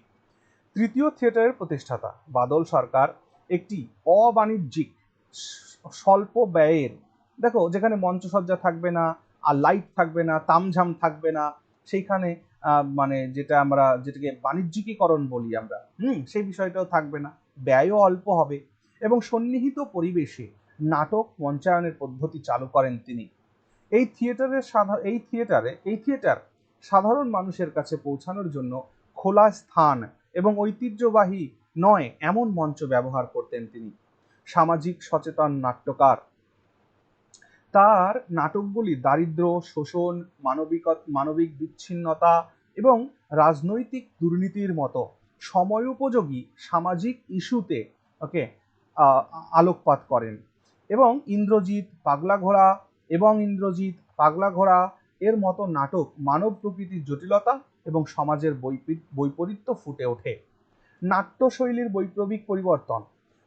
তৃতীয় থিয়েটারের প্রতিষ্ঠাতা বাদল সরকার একটি অবাণিজ্যিক, স্বল্প ব্যয়ের, দেখো যেখানে মঞ্চসজ্জা থাকবে না, আর লাইট থাকবে না, তামঝাম থাকবে না, সেইখানে মানে যেটাকে বাণিজ্যিকীকরণ বলি আমরা, সেই বিষয়টাও থাকবে না, ব্যয়ও অল্প হবে, এবং সন্নিহিত পরিবেশে নাটক মঞ্চায়নের পদ্ধতি চালু করেন তিনি। এই থিয়েটার সাধারণ মানুষের কাছে পৌঁছানোর জন্য খোলা স্থান এবং ঐতিহ্যবাহী নয় এমন মঞ্চ ব্যবহার করতেন তিনি। সামাজিক সচেতন নাট্যকার, তার নাটকগুলি দারিদ্র, শোষণ, মানবিক বিচ্ছিন্নতা এবং রাজনৈতিক দুর্নীতির মতো সময়োপযোগী সামাজিক ইস্যুতে ওকে আলোকপাত করেন। এবং ইন্দ্রজিৎ পাগলা ঘোড়া এর মতো নাটক মানব প্রকৃতির জটিলতা এবং সমাজের বৈপরীত্য ফুটে ওঠে। নাট্যশৈলীর বৈপ্লবিক পরিবর্তন,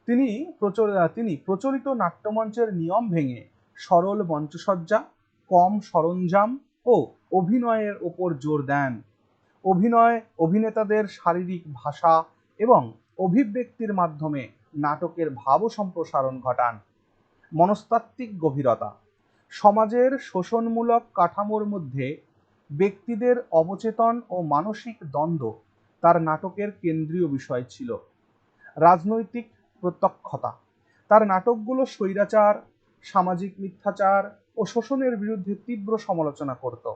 তিনি প্রচলিত নাট্যমঞ্চের নিয়ম ভেঙে সরল মঞ্চসজ্জা, কম সরঞ্জাম ও অভিনয়ের ওপর জোর দেন। অভিনেতাদের শারীরিক ভাষা এবং অভিব্যক্তির মাধ্যমে নাটকের ভাব সম্প্রসারণ ঘটান। মনস্তাত্ত্বিক গভীরতা, সমাজের শোষণমূলক কাঠামোর মধ্যে ব্যক্তিদের অবচেতন ও মানসিক দ্বন্দ্ব তার নাটকের কেন্দ্রীয় বিষয় ছিল। রাজনৈতিক প্রত্যক্ষতা, তার নাটকগুলো স্বৈরাচার, সামাজিক মিথ্যাচার ও শোষণের বিরুদ্ধে তীব্র সমালোচনা করত,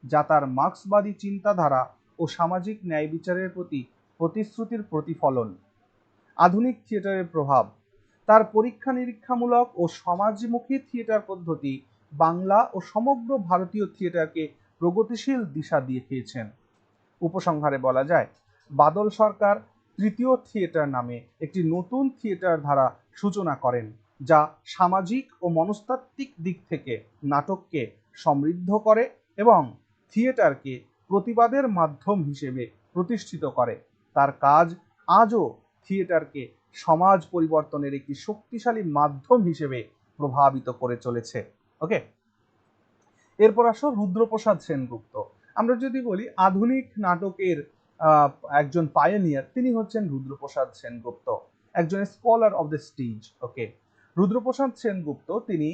যা তার মার্ক্সবাদী চিন্তাধারা ও সামাজিক ন্যায় বিচারের প্রতি প্রতিশ্রুতির প্রতিফলন। আধুনিক থিয়েটারের প্রভাব, তার পরীক্ষা নিরীক্ষামূলক ও সমাজমুখী থিয়েটার পদ্ধতি বাংলা ও সমগ্র ভারতীয় থিয়েটারকে প্রগতিশীল দিশা দেখিয়েছেন। উপসংহারে বলা যায়, বাদল সরকার তৃতীয় থিয়েটার নামে একটি নতুন থিয়েটার ধারা সূচনা করেন, যা সামাজিক ও মনস্তাত্ত্বিক দিক থেকে নাটককে সমৃদ্ধ করে এবং থিয়েটারকে প্রতিবাদের মাধ্যম হিসেবে প্রতিষ্ঠিত করে। তার কাজ আজও থিয়েটারকে সমাজ পরিবর্তনের একটি শক্তিশালী মাধ্যম হিসেবে প্রভাবিত করে চলেছে। ওকে, এরপর আসো রুদ্রপ্রসাদ সেনগুপ্ত। আমরা যদি বলি আধুনিক নাটকের একজন পায়োনিয়ার, তিনি হচ্ছেন রুদ্রপ্রসাদ সেনগুপ্ত, একজন scholar of the stage. Okay, Rudraprasad Sengupta তিনি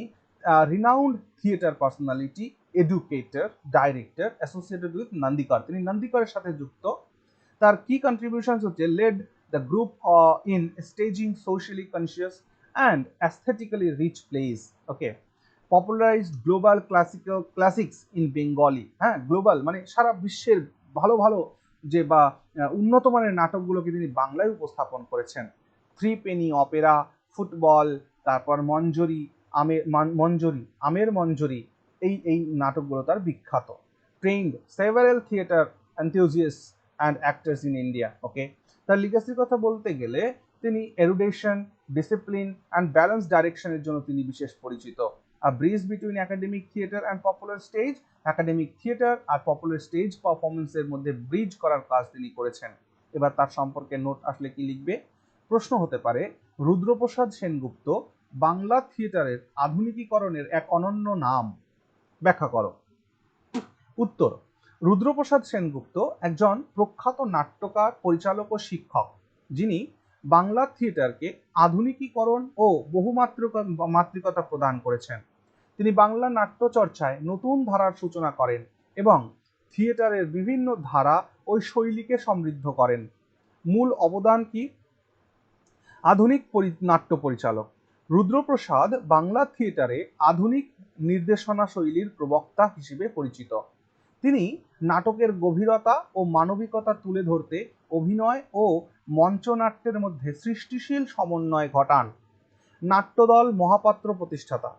renowned theatre personality, educator, director associated with Nandikar, তিনি নন্দিকরের সাথে যুক্ত। তার কি কন্ট্রিবিউশনস হচ্ছে, led the group in staging socially conscious and aesthetically rich plays. Okay, popularised global classics in Bengali, হ্যাঁ গ্লোবাল মানে সারা বিশ্বের ভালো ভালো যে বা উন্নত মানের নাটকগুলোকে তিনি বাংলায় উপস্থাপন করেছেন। থ্রি পেনি অপেরা, ফুটবল, তারপর আমের মঞ্জরি, এই নাটকগুলো তার বিখ্যাত। Trained several theatre enthusiasts and actors in India. Okay, তার লিগ্যাসির কথা বলতে গেলে তিনি এরুডেশন, ডিসিপ্লিন অ্যান্ড ব্যালেন্স ডাইরেকশনের জন্য তিনি বিশেষ পরিচিত। A bridge between academic theater and popular stage, academic theatre আর পপুলার স্টেজ পারফরমেন্সের মধ্যে ব্রিজ করার কাজ তিনি করেছেন। এবার তার সম্পর্কে নোট আসলে কি লিখবে, প্রশ্ন হতে পারে রুদ্রপ্রসাদ সেনগুপ্ত বাংলা থিয়েটারের আধুনিকীকরণের এক অনন্য নাম ব্যাখ্যা করো। উত্তর, রুদ্রপ্রসাদ সেনগুপ্ত একজন প্রখ্যাত নাট্যকার, পরিচালক ও শিক্ষক, যিনি বাংলা থিয়েটারকে আধুনিকীকরণ ও বহুমাত্রিকতা প্রদান করেছেন। তিনি বাংলা নাট্য চর্চায় নতুন ধারার সূচনা করেন এবং থিয়েটারের বিভিন্ন ধারা ও শৈলীকে সমৃদ্ধ করেন। মূল অবদান কি? আধুনিক নাট্য পরিচালক রুদ্রপ্রসাদ বাংলা থিয়েটারে আধুনিক নির্দেশনা শৈলীর প্রবক্তা হিসেবে পরিচিত। তিনি নাটকের গভীরতা ও মানবিকতা তুলে ধরতে অভিনয় ও মঞ্চনাট্যের মধ্যে সৃষ্টিশীল সমন্বয় ঘটান। নাট্যদল মহাপাত্র প্রতিষ্ঠাতা,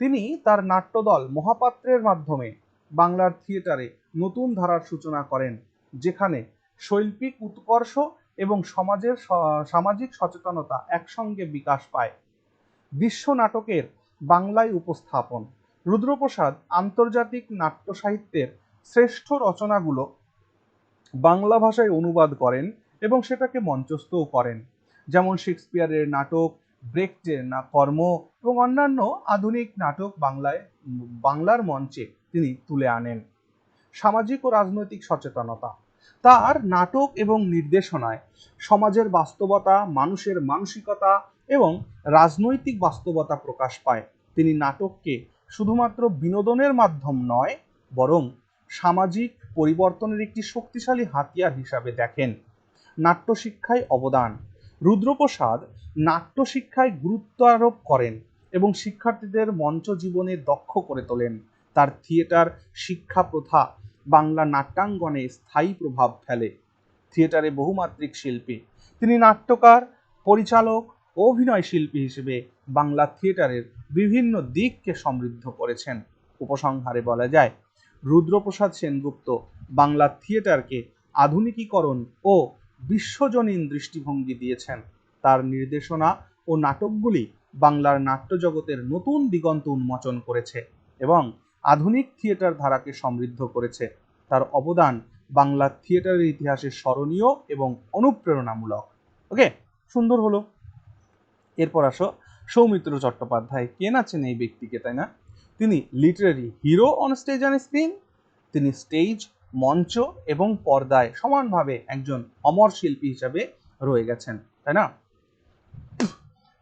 তিনি তার নাট্যদল মহাপাত্রের মাধ্যমে বাংলার থিয়েটারে নতুন ধারার সূচনা করেন, যেখানে শৈল্পিক উৎকর্ষ এবং সামাজিক সচেতনতা একসঙ্গে বিকাশ পায়। বিশ্ব নাটকের বাংলায় উপস্থাপন, রুদ্রপ্রসাদ আন্তর্জাতিক নাট্য সাহিত্যের শ্রেষ্ঠ রচনাগুলো বাংলা ভাষায় অনুবাদ করেন এবং সেটাকে মঞ্চস্থও করেন, যেমন শেক্সপিয়ারের নাটক, ব্রেখটের কর্ম এবং অন্যান্য আধুনিক নাটক বাংলার মঞ্চে তিনি তুলে আনেন। সামাজিক ও রাজনৈতিক সচেতনতা, তার নাটক এবং নির্দেশনায় সমাজের বাস্তবতা, মানুষের মানসিকতা এবং রাজনৈতিক বাস্তবতা প্রকাশ পায়। তিনি নাটককে শুধুমাত্র বিনোদনের মাধ্যম নয়, বরং সামাজিক পরিবর্তনের একটি শক্তিশালী হাতিয়ার হিসাবে দেখেন। নাট্যশিক্ষায় অবদান, রুদ্রপ্রসাদ নাট্যশিক্ষায় গুরুত্ব আরোপ করেন এবং শিক্ষার্থীদের মঞ্চ জীবনে দক্ষ করে তোলেন। তার থিয়েটার শিক্ষা প্রথা বাংলা নাট্যাঙ্গনে স্থায়ী প্রভাব ফেলে। থিয়েটারে বহুমাত্রিক শিল্পী, তিনি নাট্যকার, পরিচালক ও অভিনয় শিল্পী হিসেবে বাংলা থিয়েটারের বিভিন্ন দিককে সমৃদ্ধ করেছেন। উপসংহারে বলা যায়, রুদ্রপ্রসাদ সেনগুপ্ত বাংলা থিয়েটারকে আধুনিকীকরণ ও বিশ্বজনীন দৃষ্টিভঙ্গি দিয়েছেন। তার নির্দেশনা ও নাটকগুলি বাংলার নাট্যজগতের নতুন দিগন্ত উন্মোচন করেছে এবং আধুনিক থিয়েটার ধারাকে সমৃদ্ধ করেছে। তার অবদান বাংলা থিয়েটারের ইতিহাসে স্মরণীয় এবং অনুপ্রেরণামূলক। ওকে, সুন্দর হলো। এরপর আসো, সৌমিত্র চট্টোপাধ্যায় কে না চেনে এই ব্যক্তিকে, তাই না? তিনি literary hero on stage and screen. তিনি স্টেজ, মঞ্চ এবং পর্দায় সমানভাবে একজন অমর শিল্পী হিসাবে রয়ে গেছেন, তাই না?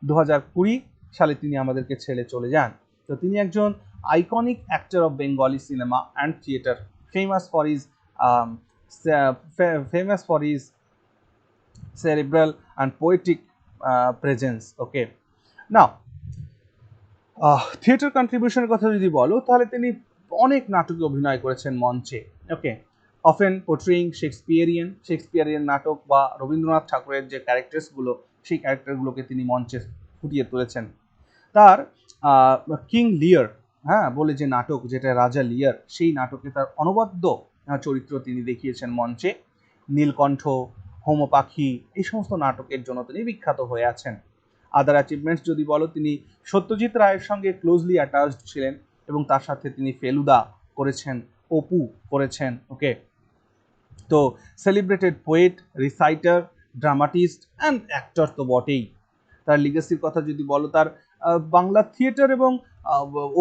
2020 সালে তিনি আমাদেরকে ছেড়ে চলে যান। তো তিনি একজন iconic actor of Bengali cinema and theatre, famous for his cerebral and poetic presence. Okay, now theatre কন্ট্রিবিউশনের কথা যদি বলো, তাহলে তিনি অনেক নাটকে অভিনয় করেছেন মঞ্চে। ওকে, অফেন পোট্রেইং শেক্সপিয়ারিয়ান নাটক বা রবীন্দ্রনাথ ঠাকুরের যে ক্যারেক্টার্সগুলো, সেই ক্যারেক্টারগুলোকে তিনি মঞ্চে ফুটিয়ে তুলেছেন। তার কিং লিয়ার, বলে যে নাটক, যেটা রাজা লিয়ার, সেই নাটকে তার অনবদ্য চরিত্র তিনি দেখিয়েছেন মঞ্চে। নীলকণ্ঠ, হোমপাখি, এই সমস্ত নাটকের জন্য তিনি বিখ্যাত হয়ে আছেন। আদার অ্যাচিভমেন্টস যদি বলো, তিনি সত্যজিৎ রায়ের সঙ্গে ক্লোজলি অ্যাটাচড ছিলেন এবং তার সাথে তিনি ফেলুদা করেছেন, অপু করেছেন। ওকে, তো celebrated poet, reciter, dramatist and actor তো বটেই। তার লিগেসির কথা যদি বলো, তার বাংলা থিয়েটার এবং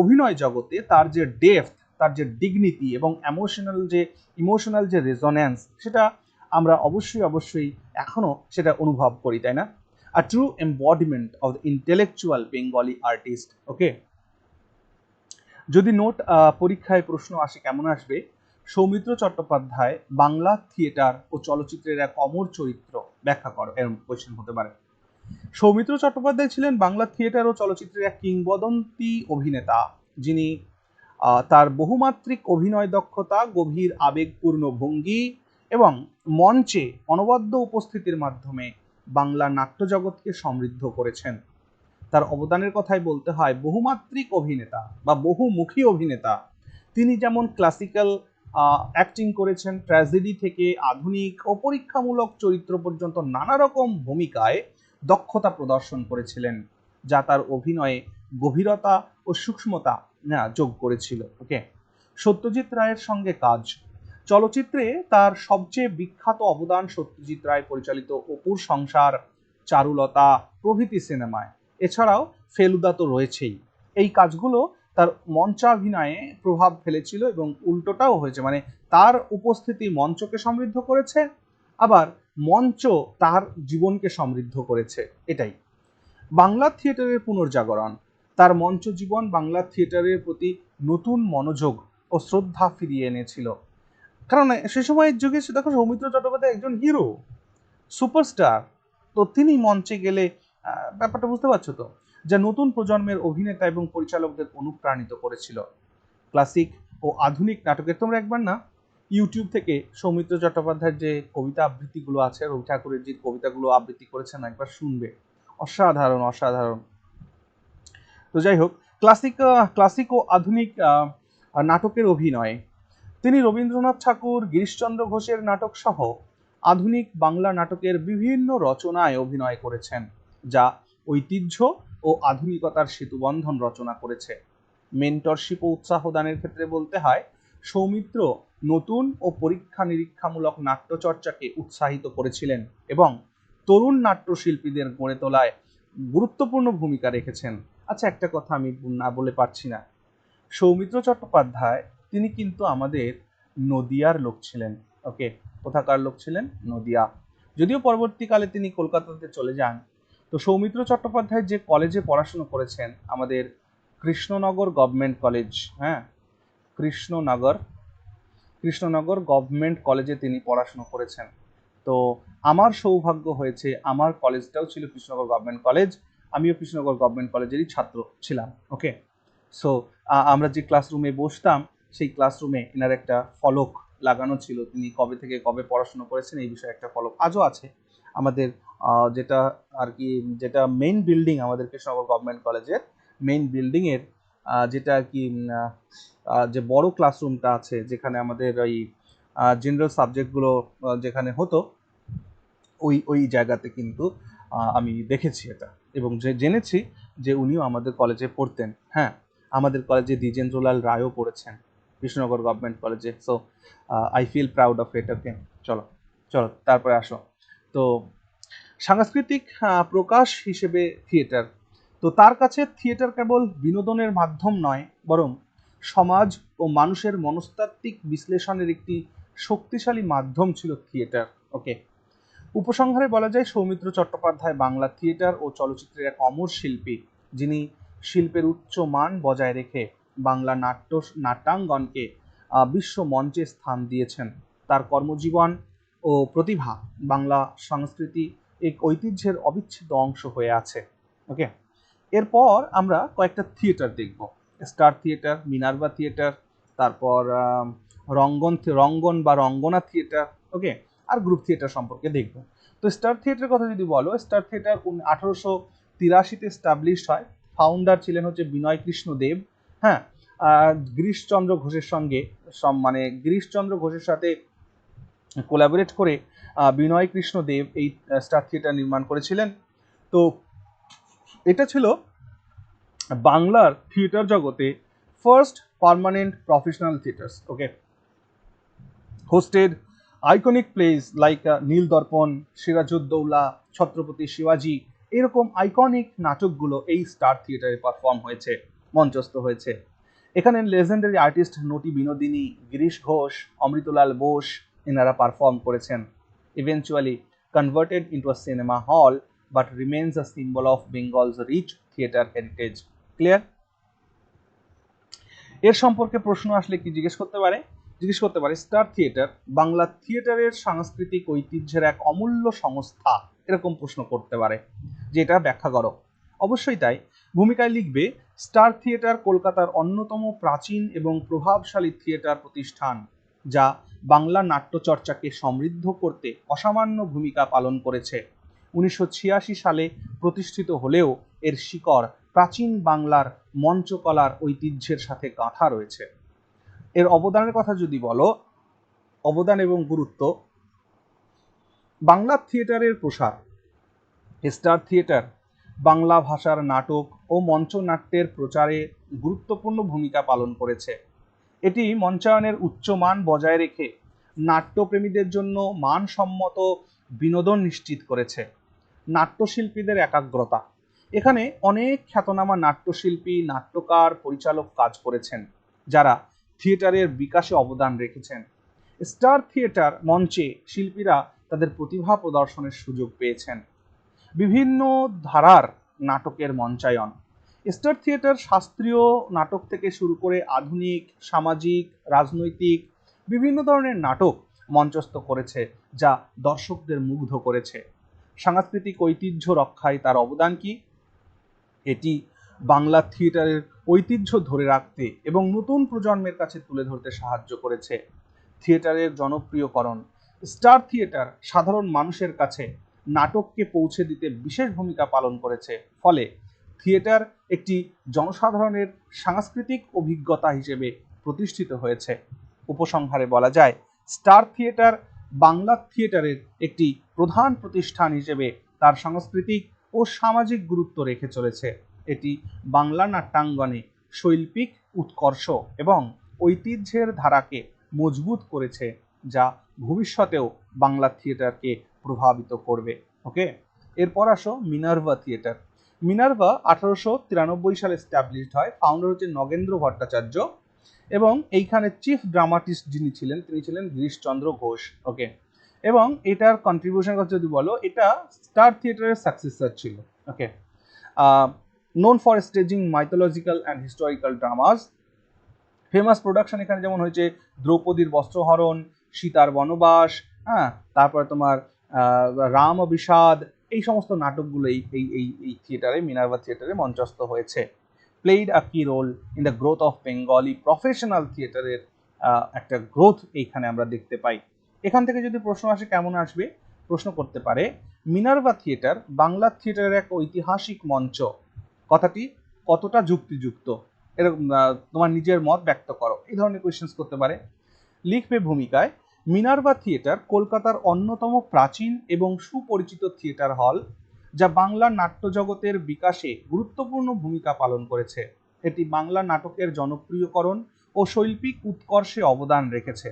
অভিনয় জগতে তার যে ডেপথ, তার যে ডিগনিটি এবং ইমোশনাল যে রেজোন্যান্স, সেটা আমরা অবশ্যই এখনো সেটা অনুভব করি, তাই না? A true embodiment of the intellectual Bengali artist. ওকে, যদি নোট পরীক্ষায় প্রশ্ন আসে, কেমন আসবে? সৌমিত্র চট্টোপাধ্যায় বাংলা থিয়েটার ও চলচ্চিত্রের এক অমর চরিত্র, ব্যাখ্যা করো, এরকম কোয়েশ্চেন হতে পারে। সৌমিত্র চট্টোপাধ্যায় ছিলেন বাংলা থিয়েটার ও চলচ্চিত্রের এক কিংবদন্তি অভিনেতা, যিনি তার বহুমাত্রিক অভিনয় দক্ষতা, গভীর আবেগপূর্ণ ভঙ্গি এবং মঞ্চে অনবদ্য উপস্থিতির মাধ্যমে বাংলা নাট্যজগৎকে সমৃদ্ধ করেছেন। তার অবদানের কথাই বলতে হয় বহুমাত্রিক অভিনেতা বা বহুমুখী অভিনেতা। তিনি যেমন ক্লাসিক্যাল অ্যাক্টিং করেছেন, ট্র্যাজেডি থেকে আধুনিক ও পরীক্ষামূলক চরিত্র পর্যন্ত নানা রকম ভূমিকায় দক্ষতা প্রদর্শন করেছিলেন, যা তার অভিনয়ে গভীরতা ও সূক্ষ্মতা যোগ করেছিল। ওকে, সত্যজিৎ রায়ের সঙ্গে কাজ, চলচ্চিত্রে তার সবচেয়ে বিখ্যাত অবদান সত্যজিৎ রায় পরিচালিত অপুর সংসার, চারুলতা প্রভৃতি সিনেমায়। এছাড়াও ফেলুদা তো রয়েছেই। এই কাজগুলো তার মঞ্চাভিনয়ে প্রভাব ফেলেছিল এবং উল্টোটাও হয়েছে, মানে তার উপস্থিতি মঞ্চকে সমৃদ্ধ করেছে, আবার মঞ্চ তার জীবনকে সমৃদ্ধ করেছে। এটাই বাংলা থিয়েটারের পুনর্জাগরণ। তার মঞ্চ জীবন বাংলা থিয়েটারের প্রতি নতুন মনোযোগ ও শ্রদ্ধা ফিরিয়ে এনেছিল। কারণ সে সময়ের যুগে দেখো সৌমিত্র চট্টোপাধ্যায় একজন হিরো, সুপারস্টার। তো তিনি মঞ্চে গেলে ব্যাপারটা বুঝতে পারছো তো, যা নতুন প্রজন্মের অভিনেতা এবং পরিচালকদের অনুপ্রাণিত করেছিল। ক্লাসিক ও আধুনিক নাটকের, তোমরা একবার না ইউটিউব থেকে সৌমিত্র চট্টোপাধ্যায়ের যে কবিতা আবৃত্তিগুলো আছে, রবি ঠাকুরের যে কবিতাগুলো আবৃত্তি করেছেন একবার শুনবে, অসাধারণ অসাধারণ। তো যাই হোক, ক্লাসিক ও আধুনিক নাটকের অভিনয়। তিনি রবীন্দ্রনাথ ঠাকুর, গিরিশচন্দ্র ঘোষের নাটক সহ আধুনিক বাংলা নাটকের বিভিন্ন রচনায় অভিনয় করেছেন, যা ঐতিহ্য ও আধুনিকতার সেতুবন্ধন রচনা করেছে। মেন্টরশিপ ও উৎসাহ দানের ক্ষেত্রে বলতে হয়, সৌমিত্র নতুন ও পরীক্ষা নিরীক্ষামূলক নাট্যচর্চাকে উৎসাহিত করেছিলেন এবং তরুণ নাট্যশিল্পীদের গড়ে তোলায় গুরুত্বপূর্ণ ভূমিকা রেখেছেন। আচ্ছা, একটা কথা আমি না বলে পারছি না, সৌমিত্র চট্টোপাধ্যায় তিনি কিন্তু আমাদের নদিয়ার লোক ছিলেন। ওকে, কোথাকার লোক ছিলেন? নদিয়া। যদিও পরবর্তীকালে তিনি কলকাতাতে চলে যান। তো সৌমিত্র চট্টোপাধ্যায় যে কলেজে পড়াশুনো করেছেন, আমাদের কৃষ্ণনগর গভর্নমেন্ট কলেজ, হ্যাঁ, কৃষ্ণনগর গভর্নমেন্ট কলেজে তিনি পড়াশুনো করেছেন। তো আমার সৌভাগ্য হয়েছে, আমার কলেজটাও ছিল কৃষ্ণনগর গভর্নমেন্ট কলেজ, আমিও কৃষ্ণনগর গভর্নমেন্ট কলেজেরই ছাত্র ছিলাম। ওকে, সো আমরা যে ক্লাসরুমে বসতাম, সেই ক্লাসরুমে এনার একটা ফলক লাগানো ছিল, তিনি কবে থেকে কবে পড়াশোনা করেছেন এই বিষয়ে একটা ফলক আজও আছে আমাদের, যেটা আর কি, যেটা মেইন বিল্ডিং আমাদের কৃষ্ণনগর গভর্নমেন্ট কলেজের মেইন বিল্ডিংয়ের, যেটা আর কি যে বড় ক্লাসরুমটা আছে, যেখানে আমাদের ওই জেনারেল সাবজেক্টগুলো যেখানে হতো, ওই জায়গাতে কিন্তু আমি দেখেছি এটা, এবং জেনেছি যে উনিও আমাদের কলেজে পড়তেন। হ্যাঁ, আমাদের কলেজে দ্বিজেন্দ্রলাল রায়ও পড়েছেন কৃষ্ণনগর গভর্নমেন্ট কলেজে। So I feel proud of it. Okay, চলো চলো তারপরে আসো। তো সাংস্কৃতিক প্রকাশ হিসেবে থিয়েটার। তো তার কাছে থিয়েটার কেবল বিনোদনের মাধ্যম নয়, বরং সমাজ ও মানুষের মনস্তাত্ত্বিক বিশ্লেষণের একটি শক্তিশালী মাধ্যম ছিল থিয়েটার। ওকে, উপসংহারে বলা যায়, সৌমিত্র চট্টোপাধ্যায় বাংলা থিয়েটার ও চলচ্চিত্রের এক অমর শিল্পী, যিনি শিল্পের উচ্চ মান বজায় রেখে বাংলা নাট্যাঙ্গনকে বিশ্ব মঞ্চে স্থান দিয়েছেন। তার কর্মজীবন ও প্রতিভা বাংলা সংস্কৃতি এক ঐতিহ্যের অবিচ্ছেদ্য অংশ হয়ে আছে। ওকে, এরপর আমরা কয়েকটা থিয়েটার দেখব। স্টার থিয়েটার, মিনার্ভা থিয়েটার, তারপর রঙ্গন বা রঙ্গনা থিয়েটার, ওকে, আর গ্রুপ থিয়েটার সম্পর্কে দেখব। তো স্টার থিয়েটারের কথা যদি বলো, স্টার থিয়েটার 1883-তে এস্টাবলিশড হয়। ফাউন্ডার ছিলেন হচ্ছে বিনয় কৃষ্ণ দেব। হ্যাঁ, গিরিশচন্দ্র ঘোষের সঙ্গে গিরিশচন্দ্র ঘোষের সাথে কোলাবোরেট করে বিনয় কৃষ্ণ দেব এই স্টার থিয়েটার নির্মাণ করেছিলেন। তো এটা ছিল বাংলার থিয়েটার জগতে ফার্স্ট পার্মানেন্ট প্রফেশনাল থিয়েটার্স। ওকে, হোস্টেড আইকনিক প্লেস লাইক নীল দর্পণ, সিরাজউদ্দৌলা, ছত্রপতি শিবাজি, এরকম আইকনিক নাটকগুলো এই স্টার থিয়েটারে পারফর্ম হয়েছে, মঞ্চস্থ হয়েছে। এখানে লেজেন্ডারি আর্টিস্ট নটি বিনোদিনী, গিরিশ ঘোষ, অমৃতলাল বোস এনারা পারফর্ম করেছেন। Eventually converted into a cinema hall, but remains a symbol of Bengal's rich theatre heritage. Clear? এর সম্পর্কে প্রশ্ন আসলে কি জিজ্ঞেস করতে পারে স্টার থিয়েটার বাংলা থিয়েটারের সাংস্কৃতিক ঐতিহ্যের এক অমূল্য সংস্থা, এরকম প্রশ্ন করতে পারে, যে এটা ব্যাখ্যা করো। অবশ্যই তাই। ভূমিকায় লিখবে, স্টার থিয়েটার কলকাতার অন্যতম প্রাচীন এবং প্রভাবশালী থিয়েটার প্রতিষ্ঠান, যা বাংলা নাট্যচর্চাকে সমৃদ্ধ করতে অসামান্য ভূমিকা পালন করেছে। 1986 সালে প্রতিষ্ঠিত হলেও এর শিকড় প্রাচীন বাংলার মঞ্চকলার ঐতিহ্যের সাথে গাঁথা রয়েছে। এর অবদানের কথা যদি বলো, অবদান এবং গুরুত্ব, বাংলা থিয়েটারের প্রসার। স্টার থিয়েটার বাংলা ভাষার নাটক ও মঞ্চনাট্যের প্রচারে গুরুত্বপূর্ণ ভূমিকা পালন করেছে। এটি মঞ্চায়নের উচ্চমান বজায় রেখে নাট্যপ্রেমীদের জন্য মানসম্মত বিনোদন নিশ্চিত করেছে। নাট্যশিল্পীদের একাগ্রতা। এখানে অনেক খ্যাতনামা নাট্যশিল্পী, নাট্যকার, পরিচালক কাজ করেছেন, যারা থিয়েটারের বিকাশে অবদান রেখেছেন। স্টার থিয়েটার মঞ্চে শিল্পীরা তাদের প্রতিভা প্রদর্শনের সুযোগ পেয়েছেন। বিভিন্ন ধারার নাটকের মঞ্চায়ন। স্টার থিয়েটার শাস্ত্রীয় নাটক থেকে শুরু করে আধুনিক, সামাজিক, রাজনৈতিক বিভিন্ন ধরনের নাটক মঞ্চস্থ করেছে, যা দর্শকদের মুগ্ধ করেছে। সাংস্কৃতিক ঐতিহ্য রক্ষায় তার অবদান কি? এটি বাংলা থিয়েটারের ঐতিহ্য ধরে রাখতে এবং নতুন প্রজন্মের কাছে তুলে ধরতে সাহায্য করেছে। থিয়েটারের জনপ্রিয়করণ। স্টার থিয়েটার সাধারণ মানুষের কাছে নাটককে পৌঁছে দিতে বিশেষ ভূমিকা পালন করেছে, ফলে থিয়েটার একটি জনসাধারণের সাংস্কৃতিক অভিজ্ঞতা হিসেবে প্রতিষ্ঠিত হয়েছে। উপসংহারে বলা যায়, স্টার থিয়েটার বাংলা থিয়েটারের একটি প্রধান প্রতিষ্ঠান হিসেবে তার সাংস্কৃতিক ও সামাজিক গুরুত্ব রেখে চলেছে। এটি বাংলা নাট্যাঙ্গনে শৈল্পিক উৎকর্ষ এবং ঐতিহ্যের ধারাকে মজবুত করেছে, যা ভবিষ্যতেও বাংলা থিয়েটারকে প্রভাবিত করবে। ওকে, এরপর আসো মিনার্ভা থিয়েটার। মিনার্ভা 1893 সালে এস্টাবলিশড হয়। ফাউন্ডার হচ্ছে নগেন্দ্র ভট্টাচার্য এবং এইখানে চিফ ড্রামাটিস্ট যিনি ছিলেন তিনি ছিলেন গিরিশচন্দ্র ঘোষ। ওকে, এবং এটার কন্ট্রিবিউশন কথা যদি বলো, এটা স্টার থিয়েটারের সাকসেসর ছিল। Okay, known for staging mythological and historical dramas. Famous production এখানে যেমন হয়েছে দ্রৌপদীর বস্ত্রহরণ, সীতার বনবাস, হ্যাঁ, তারপরে তোমার রাম বিষাদ, এই সমস্ত নাটকগুলো এই থিয়েটারে, মিনার্ভা থিয়েটারে মঞ্চস্থ হয়েছে। Played a key role in the growth of Bengali professional থিয়েটারের একটা গ্রোথ এইখানে আমরা দেখতে পাই। এখান থেকে যদি প্রশ্ন আসে, কেমন আসবে? প্রশ্ন করতে পারে, মিনার্ভা থিয়েটার বাংলা থিয়েটারের এক ঐতিহাসিক মঞ্চ, কথাটি কতটা যুক্তিযুক্ত? এরকম তোমার নিজের মত ব্যক্ত করো, এই ধরনের কোয়েশ্চেন্স করতে পারে। লিখবে ভূমিকায়, মিনার্ভা থিয়েটার কলকাতার অন্যতম প্রাচীন এবং সুপরিচিত থিয়েটার হল, যা বাংলা নাট্য জগতের বিকাশে গুরুত্বপূর্ণ ভূমিকা পালন করেছে। এটি বাংলা নাটকের জনপ্রিয়করণ ও শৈল্পিক উৎকর্ষে অবদান রেখেছে।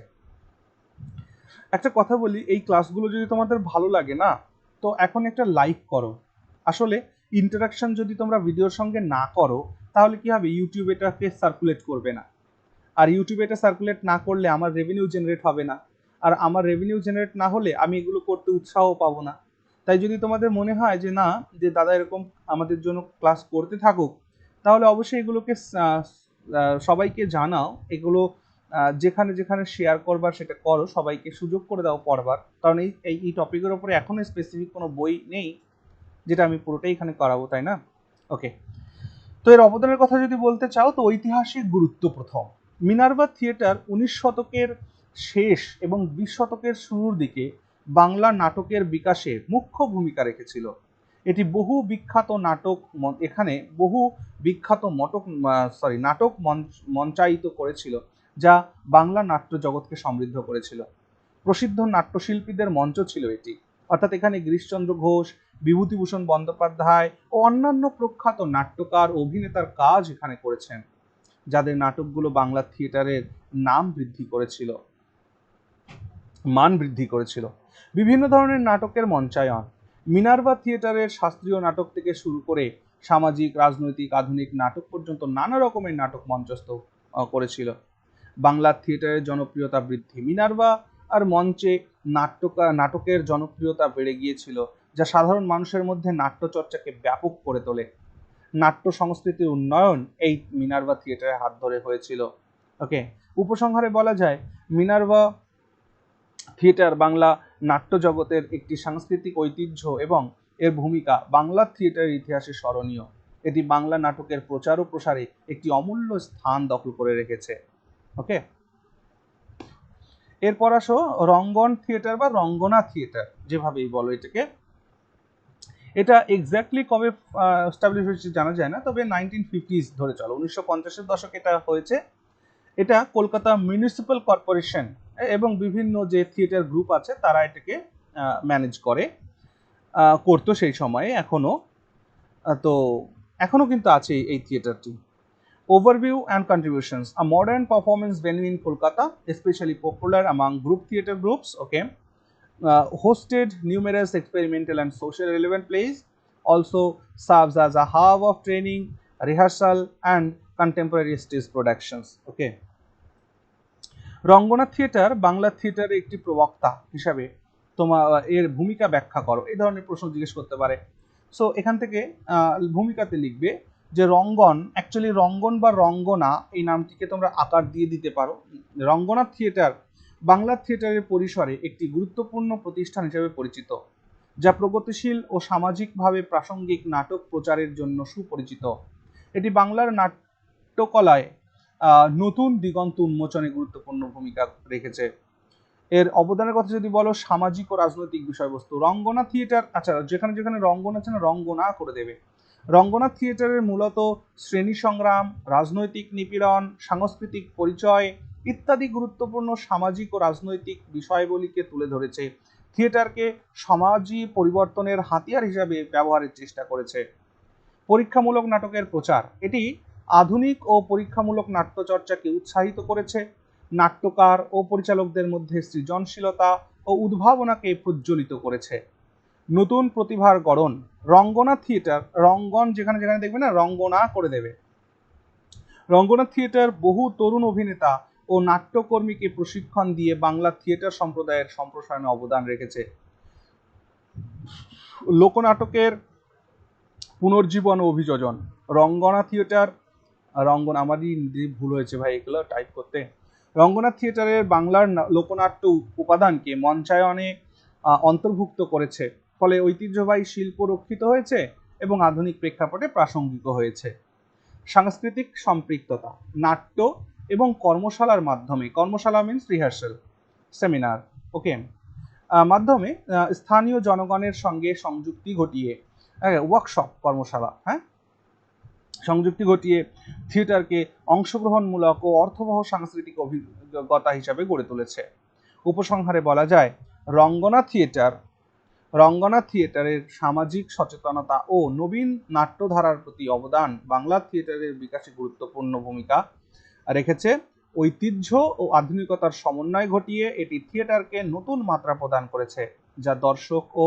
একটা কথা বলি, এই ক্লাসগুলো যদি তোমাদের ভালো লাগে না, তো এখন একটা লাইক করো। আসলে ইন্টারাকশন যদি তোমরা ভিডিওর সঙ্গে না করো, তাহলে কি হবে, ইউটিউব এটাকে সার্কুলেট করবে না, আর ইউটিউবে এটা সার্কুলেট না করলে আমার রেভিনিউ জেনারেট হবে না, আর আমার রেভিনিউ জেনারেট না হলে আমি এগুলো করতে উৎসাহ পাবো না। তাই যদি তোমাদের মনে হয় যে না, যে দাদা এরকম আমাদের জন্য ক্লাস করতে থাকুক, তাহলে অবশ্যই এগুলোকে সবাইকে জানাও। এগুলো যেখানে যেখানে শেয়ার করবার সেটা করো, সবাইকে সুযোগ করে দাও পড়বার, কারণ এই টপিকের ওপরে এখনো স্পেসিফিক কোনো বই নেই যেটা আমি পুরোটাই এখানে করাবো, তাই না? ওকে, তো এর অবদানের কথা যদি বলতে চাও, তো ঐতিহাসিক গুরুত্ব প্রথম। মিনার্ভা থিয়েটার 19 শতকের শেষ এবং 20 শতকের শুরুর দিকে বাংলা নাটকের বিকাশে মুখ্য ভূমিকা রেখেছিল। এটি বহু বিখ্যাত নাটক মঞ্চায়িত করেছিল, যা বাংলা নাট্য জগৎকে সমৃদ্ধ করেছিল। প্রসিদ্ধ নাট্যশিল্পীদের মঞ্চ ছিল এটি, অর্থাৎ এখানে গিরিশচন্দ্র ঘোষ, বিভূতিভূষণ বন্দ্যোপাধ্যায় ও অন্যান্য প্রখ্যাত নাট্যকার ও অভিনেতার কাজ এখানে করেছেন, যাদের নাটকগুলো বাংলা থিয়েটারের নাম বৃদ্ধি করেছিল, মান বৃদ্ধি করেছিল। বিভিন্ন ধরনের নাটকের মঞ্চায়ন। মিনার্ভা থিয়েটারের শাস্ত্রীয় নাটক থেকে শুরু করে সামাজিক, রাজনৈতিক, আধুনিক নাটক পর্যন্ত নানা রকমের নাটক মঞ্চস্থ করেছিল। বাংলা থিয়েটারের জনপ্রিয়তা বৃদ্ধি। মিনার্ভা আর মঞ্চে নাটকের জনপ্রিয়তা বেড়ে গিয়েছিল, যা সাধারণ মানুষের মধ্যে নাট্যচর্চাকে ব্যাপক করে তোলে। নাট্য সংস্কৃতির উন্নয়ন এই মিনার্ভা থিয়েটারের হাত ধরে হয়েছিল। ওকে, উপসংহারে বলা যায়, মিনার্ভা থিয়েটার বাংলা নাট্য জগতের একটি সাংস্কৃতিক ঐতিহ্য এবং এর ভূমিকা বাংলা থিয়েটারের ইতিহাসে স্মরণীয়। এটি বাংলা নাটকের প্রচার ও প্রসারে একটি অমূল্য স্থান দখল করে রেখেছে। ওকে, এরপর আসো রঙ্গন থিয়েটার বা রঙ্গনা থিয়েটার, যেভাবেই বলো এটাকে। এটা এক্স্যাক্টলি কবে এস্টাবলিশ হয়েছে জানা যায় না, তবে 1950s ধরে চলো, 1950-এর দশকে এটা হয়েছে। এটা কলকাতা মিউনিসিপ্যাল কর্পোরেশন এবং বিভিন্ন যে থিয়েটার গ্রুপ আছে তারা এটাকে ম্যানেজ করতো সেই সময়ে, তো এখনো কিন্তু আছে এই থিয়েটারটি। Overview and contributions. A modern performance venue in Kolkata, especially popular among group theatre groups. Okay, hosted numerous experimental and social relevant plays, also serves as a hub of training, rehearsal and contemporary stage productions. Okay, Rangana theatre Bangla থিয়েটারের একটি প্রবক্তা হিসাবে তোমার এর ভূমিকা ব্যাখ্যা করো, এই ধরনের প্রশ্ন জিজ্ঞেস করতে পারে। সো এখান থেকে ভূমিকাতে লিখবে যে রঙ্গন, অ্যাকচুয়ালি রঙ্গন বা রঙ্গনা এই নামটিকে তোমরা আকার দিয়ে দিতে পারো। রঙ্গনা থিয়েটার বাংলা থিয়েটারের পরিসরে একটি গুরুত্বপূর্ণ প্রতিষ্ঠান হিসেবে পরিচিত, যা প্রগতিশীল ও সামাজিকভাবে প্রাসঙ্গিক নাটক প্রচারের জন্য সুপরিচিত। এটি বাংলার নাট্যকলায় নতুন দিগন্ত উন্মোচনে গুরুত্বপূর্ণ ভূমিকা রেখেছে। এর অবদানের কথা যদি বলো, সামাজিক ও রাজনৈতিক বিষয়বস্তু। রঙ্গনা থিয়েটার, আচ্ছা যেখানে যেখানে রঙ্গন আছে না, রঙ্গনা করে দেবে। রঙ্গনা থিয়েটারের মূলত শ্রেণী সংগ্রাম, রাজনৈতিক নিপীড়ন, সাংস্কৃতিক পরিচয় ইত্যাদি গুরুত্বপূর্ণ সামাজিক ও রাজনৈতিক বিষয়গুলিকে তুলে ধরেছে। থিয়েটারকে সমাজী পরিবর্তনের হাতিয়ার হিসাবে ব্যবহারের চেষ্টা করেছে। পরীক্ষামূলক নাটকের প্রচার, এটি আধুনিক ও পরীক্ষামূলক নাট্যচর্চাকে উৎসাহিত করেছে। নাট্যকার ও পরিচালকদের মধ্যে সৃজনশীলতা ও উদ্ভাবনাকে প্রজ্বলিত করেছে। নতুন প্রতিভার গড়ন, রঙ্গনা থিয়েটার, রঙ্গন যেখানে যেখানে দেখবে না রঙ্গনা করে দেবে। রঙ্গনা থিয়েটার বহু তরুণ অভিনেতা ও নাট্যকর্মীকে প্রশিক্ষণ দিয়ে বাংলা থিয়েটার সম্প্রদায়ের সম্প্রসারণে অবদান রেখেছে। লোকনাটকের পুনর্জীবন ও অভিযোজন, রঙ্গনা থিয়েটার, রঙ্গন আমারই ভুল হয়েছে ভাই এগুলো টাইপ করতে। রঙ্গনা থিয়েটারের বাংলার লোকনাট্য উপাদানকে মঞ্চায়নে অন্তর্ভুক্ত করেছে, ফলে ঐতিহ্যবাহী শিল্প রক্ষিত হয়েছে এবং আধুনিক প্রেক্ষাপটে প্রাসঙ্গিক হয়েছে। সাংস্কৃতিক সম্পৃক্ততা, নাট্য এবং কর্মশালার মাধ্যমে, কর্মশালা মিনস রিহার্সাল, সেমিনার, ওকে, মাধ্যমে স্থানীয় জনগণের সঙ্গে সংযুক্তি ঘটিয়ে, ওয়ার্কশপ, কর্মশালা, হ্যাঁ, সংযুক্তি ঘটিয়ে থিয়েটারকে অংশগ্রহণমূলক ও অর্থবহ সাংস্কৃতিক অভিজ্ঞতা হিসাবে গড়ে তুলেছে। উপসংহারে বলা যায়, রঙ্গনা থিয়েটারের সামাজিক সচেতনতা ও নবীন নাট্যধারার প্রতি অবদান বাংলা থিয়েটারের বিকাশে গুরুত্বপূর্ণ ভূমিকা রেখেছে। ঐতিহ্য ও আধুনিকতার সমন্বয় ঘটিয়ে এটি থিয়েটারকে নতুন মাত্রা প্রদান করেছে, যা দর্শক ও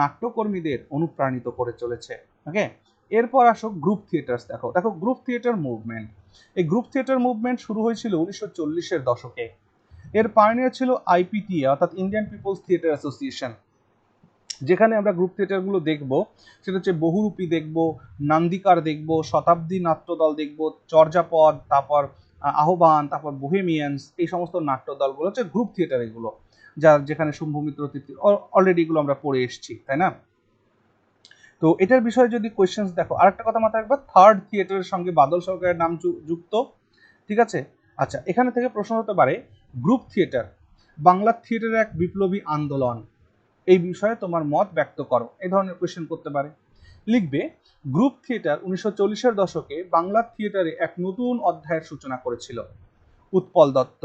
নাট্যকর্মীদের অনুপ্রাণিত করে চলেছে। ওকে, এরপর আসো গ্রুপ থিয়েটার্স। দেখো গ্রুপ থিয়েটার মুভমেন্ট। এই গ্রুপ থিয়েটার মুভমেন্ট শুরু হয়েছিল 1940-এর দশকে। এর পায়োনিয়ার ছিল আইপিটিএ, অর্থাৎ ইন্ডিয়ান পিপলস থিয়েটার অ্যাসোসিয়েশন। যেখানে আমরা গ্রুপ থিয়েটারগুলো দেখব সেটা হচ্ছে বহুরূপী দেখব, নান্দিকার দেখব, শতাব্দী নাট্যদল দেখব, চর্যাপদ, তারপর আহ্বান, তারপর বোহেমিয়ান্স, এই সমস্ত নাট্যদলগুলো হচ্ছে গ্রুপ থিয়েটার। এগুলো যা যেখানে শম্ভু মিত্র অলরেডি এগুলো আমরা পড়ে এসেছি, তাই না? তো এটার বিষয়ে যদি কোয়েশ্চেন্স দেখো, আরেকটা কথা মাথায় রাখবা, থার্ড থিয়েটারের সঙ্গে বাদল সরকারের নাম যুক্ত, ঠিক আছে? আচ্ছা, এখানে থেকে প্রশ্ন হতে পারে, গ্রুপ থিয়েটার বাংলা থিয়েটারের এক বিপ্লবী আন্দোলন, এই বিষয়ে তোমার মত ব্যক্ত করো, এই ধরনের কোয়েশ্চেন করতে পারে। লিখবে, গ্রুপ থিয়েটার 1940-এর দশকে বাংলা থিয়েটারে এক নতুন অধ্যায়ের সূচনা করেছিল। উৎপল দত্ত,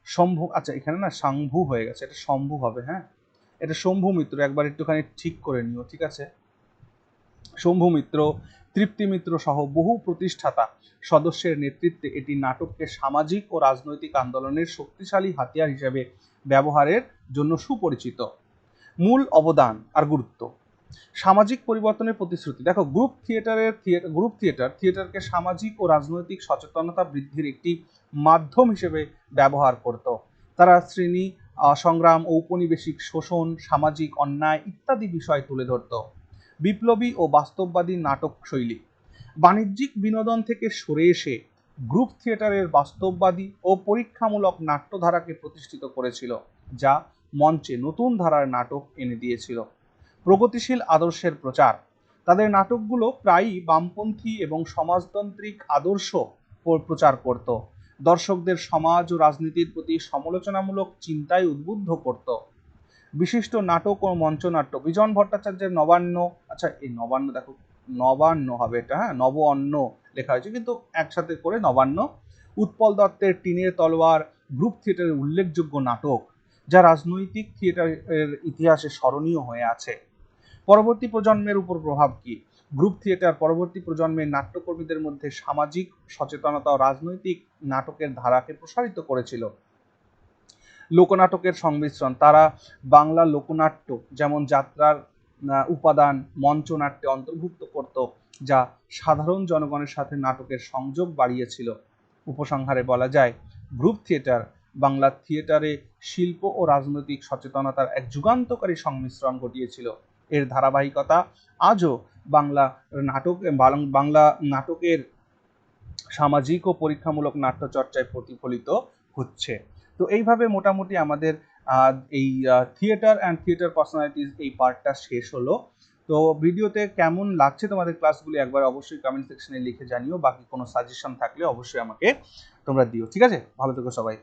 শম্ভু, আচ্ছা এখানে না শম্ভু হয়ে গেছে, এটা শম্ভু হবে, হ্যাঁ, এটা শম্ভু মিত্র, একবার একটুখানি ঠিক করে নিও, ঠিক আছে? শম্ভু মিত্র, তৃপ্তি মিত্র সহ বহু প্রতিষ্ঠাতা সদস্যের নেতৃত্বে এটি নাটককে সামাজিক ও রাজনৈতিক আন্দোলনের শক্তিশালী হাতিয়ার হিসেবে ব্যবহারের জন্য সুপরিচিত। মূল অবদান আর গুরুত্ব, সামাজিক পরিবর্তনের প্রতিশ্রুতি। দেখো, গ্রুপ থিয়েটারকে সামাজিক ও রাজনৈতিক সচেতনতা বৃদ্ধির একটি মাধ্যম হিসেবে ব্যবহার করত। তারা শ্রেণী সংগ্রাম, ঔপনিবেশিক শোষণ, সামাজিক অন্যায় ইত্যাদি বিষয় তুলে ধরত। বিপ্লবী ও বাস্তববাদী নাটক শৈলী, বাণিজ্যিক বিনোদন থেকে সরে এসে গ্রুপ থিয়েটারের বাস্তববাদী ও পরীক্ষামূলক নাট্যধারাকে প্রতিষ্ঠিত করেছিল, যা মঞ্চে নতুন ধারার নাটক এনে দিয়েছিল। প্রগতিশীল আদর্শের প্রচার, তাদের নাটকগুলো প্রায়ই বামপন্থী এবং সমাজতান্ত্রিক আদর্শ প্রচার করত, দর্শকদের সমাজ ও রাজনীতির প্রতি সমালোচনামূলক চিন্তায় উদ্বুদ্ধ করত। বিশিষ্ট নাটক ও মঞ্চনাট্য, বিজন ভট্টাচার্যের নবান্ন, আচ্ছা এই নবান্ন দেখো, নবান্ন হবে এটা, হ্যাঁ, নব অন্ন লেখা হয়েছে কিন্তু একসাথে করে নবান্ন। উৎপল দত্তের টিনের তলোয়ার গ্রুপ থিয়েটারের উল্লেখযোগ্য নাটক, যা রাজনৈতিক থিয়েটারের ইতিহাসে স্মরণীয় হয়ে আছে। পরবর্তী প্রজন্মের উপর প্রভাব কি? গ্রুপ থিয়েটার পরবর্তী প্রজন্মের নাট্যকর্মীদের মধ্যে সামাজিক সচেতনতা ও রাজনৈতিক নাটকের ধারাকে প্রসারিত করেছিল। লোকনাটকের সংমিশ্রণ, তারা বাংলা লোকনাট্য যেমন যাত্রার উপাদান মঞ্চনাট্যে অন্তর্ভুক্ত করত, যা সাধারণ জনগণের সাথে নাটকের সংযোগ বাড়িয়েছিল। উপসংহারে বলা যায়, গ্রুপ থিয়েটার বাংলা থিয়েটারে শিল্প ও রাজনৈতিক সচেতনতার এক যুগান্তকারী সংমিশ্রণ ঘটিয়েছিল। এর ধারাবাহিকতা আজও বাংলা নাটকের সামাজিক ও পরীক্ষামূলক নাট্যচর্চায় প্রতিফলিত হচ্ছে। তো এইভাবে মোটামুটি আমাদের এই থিয়েটার অ্যান্ড থিয়েটার পার্সোনালিটিস এই পার্টটা শেষ হলো। তো ভিডিওতে কেমন লাগছে তোমাদের ক্লাসগুলি একবার অবশ্যই কমেন্ট সেকশনে লিখে জানিও। বাকি কোনো সাজেশন থাকলে অবশ্যই আমাকে তোমরা দিও। ঠিক আছে, ভালো থেকো সবাই।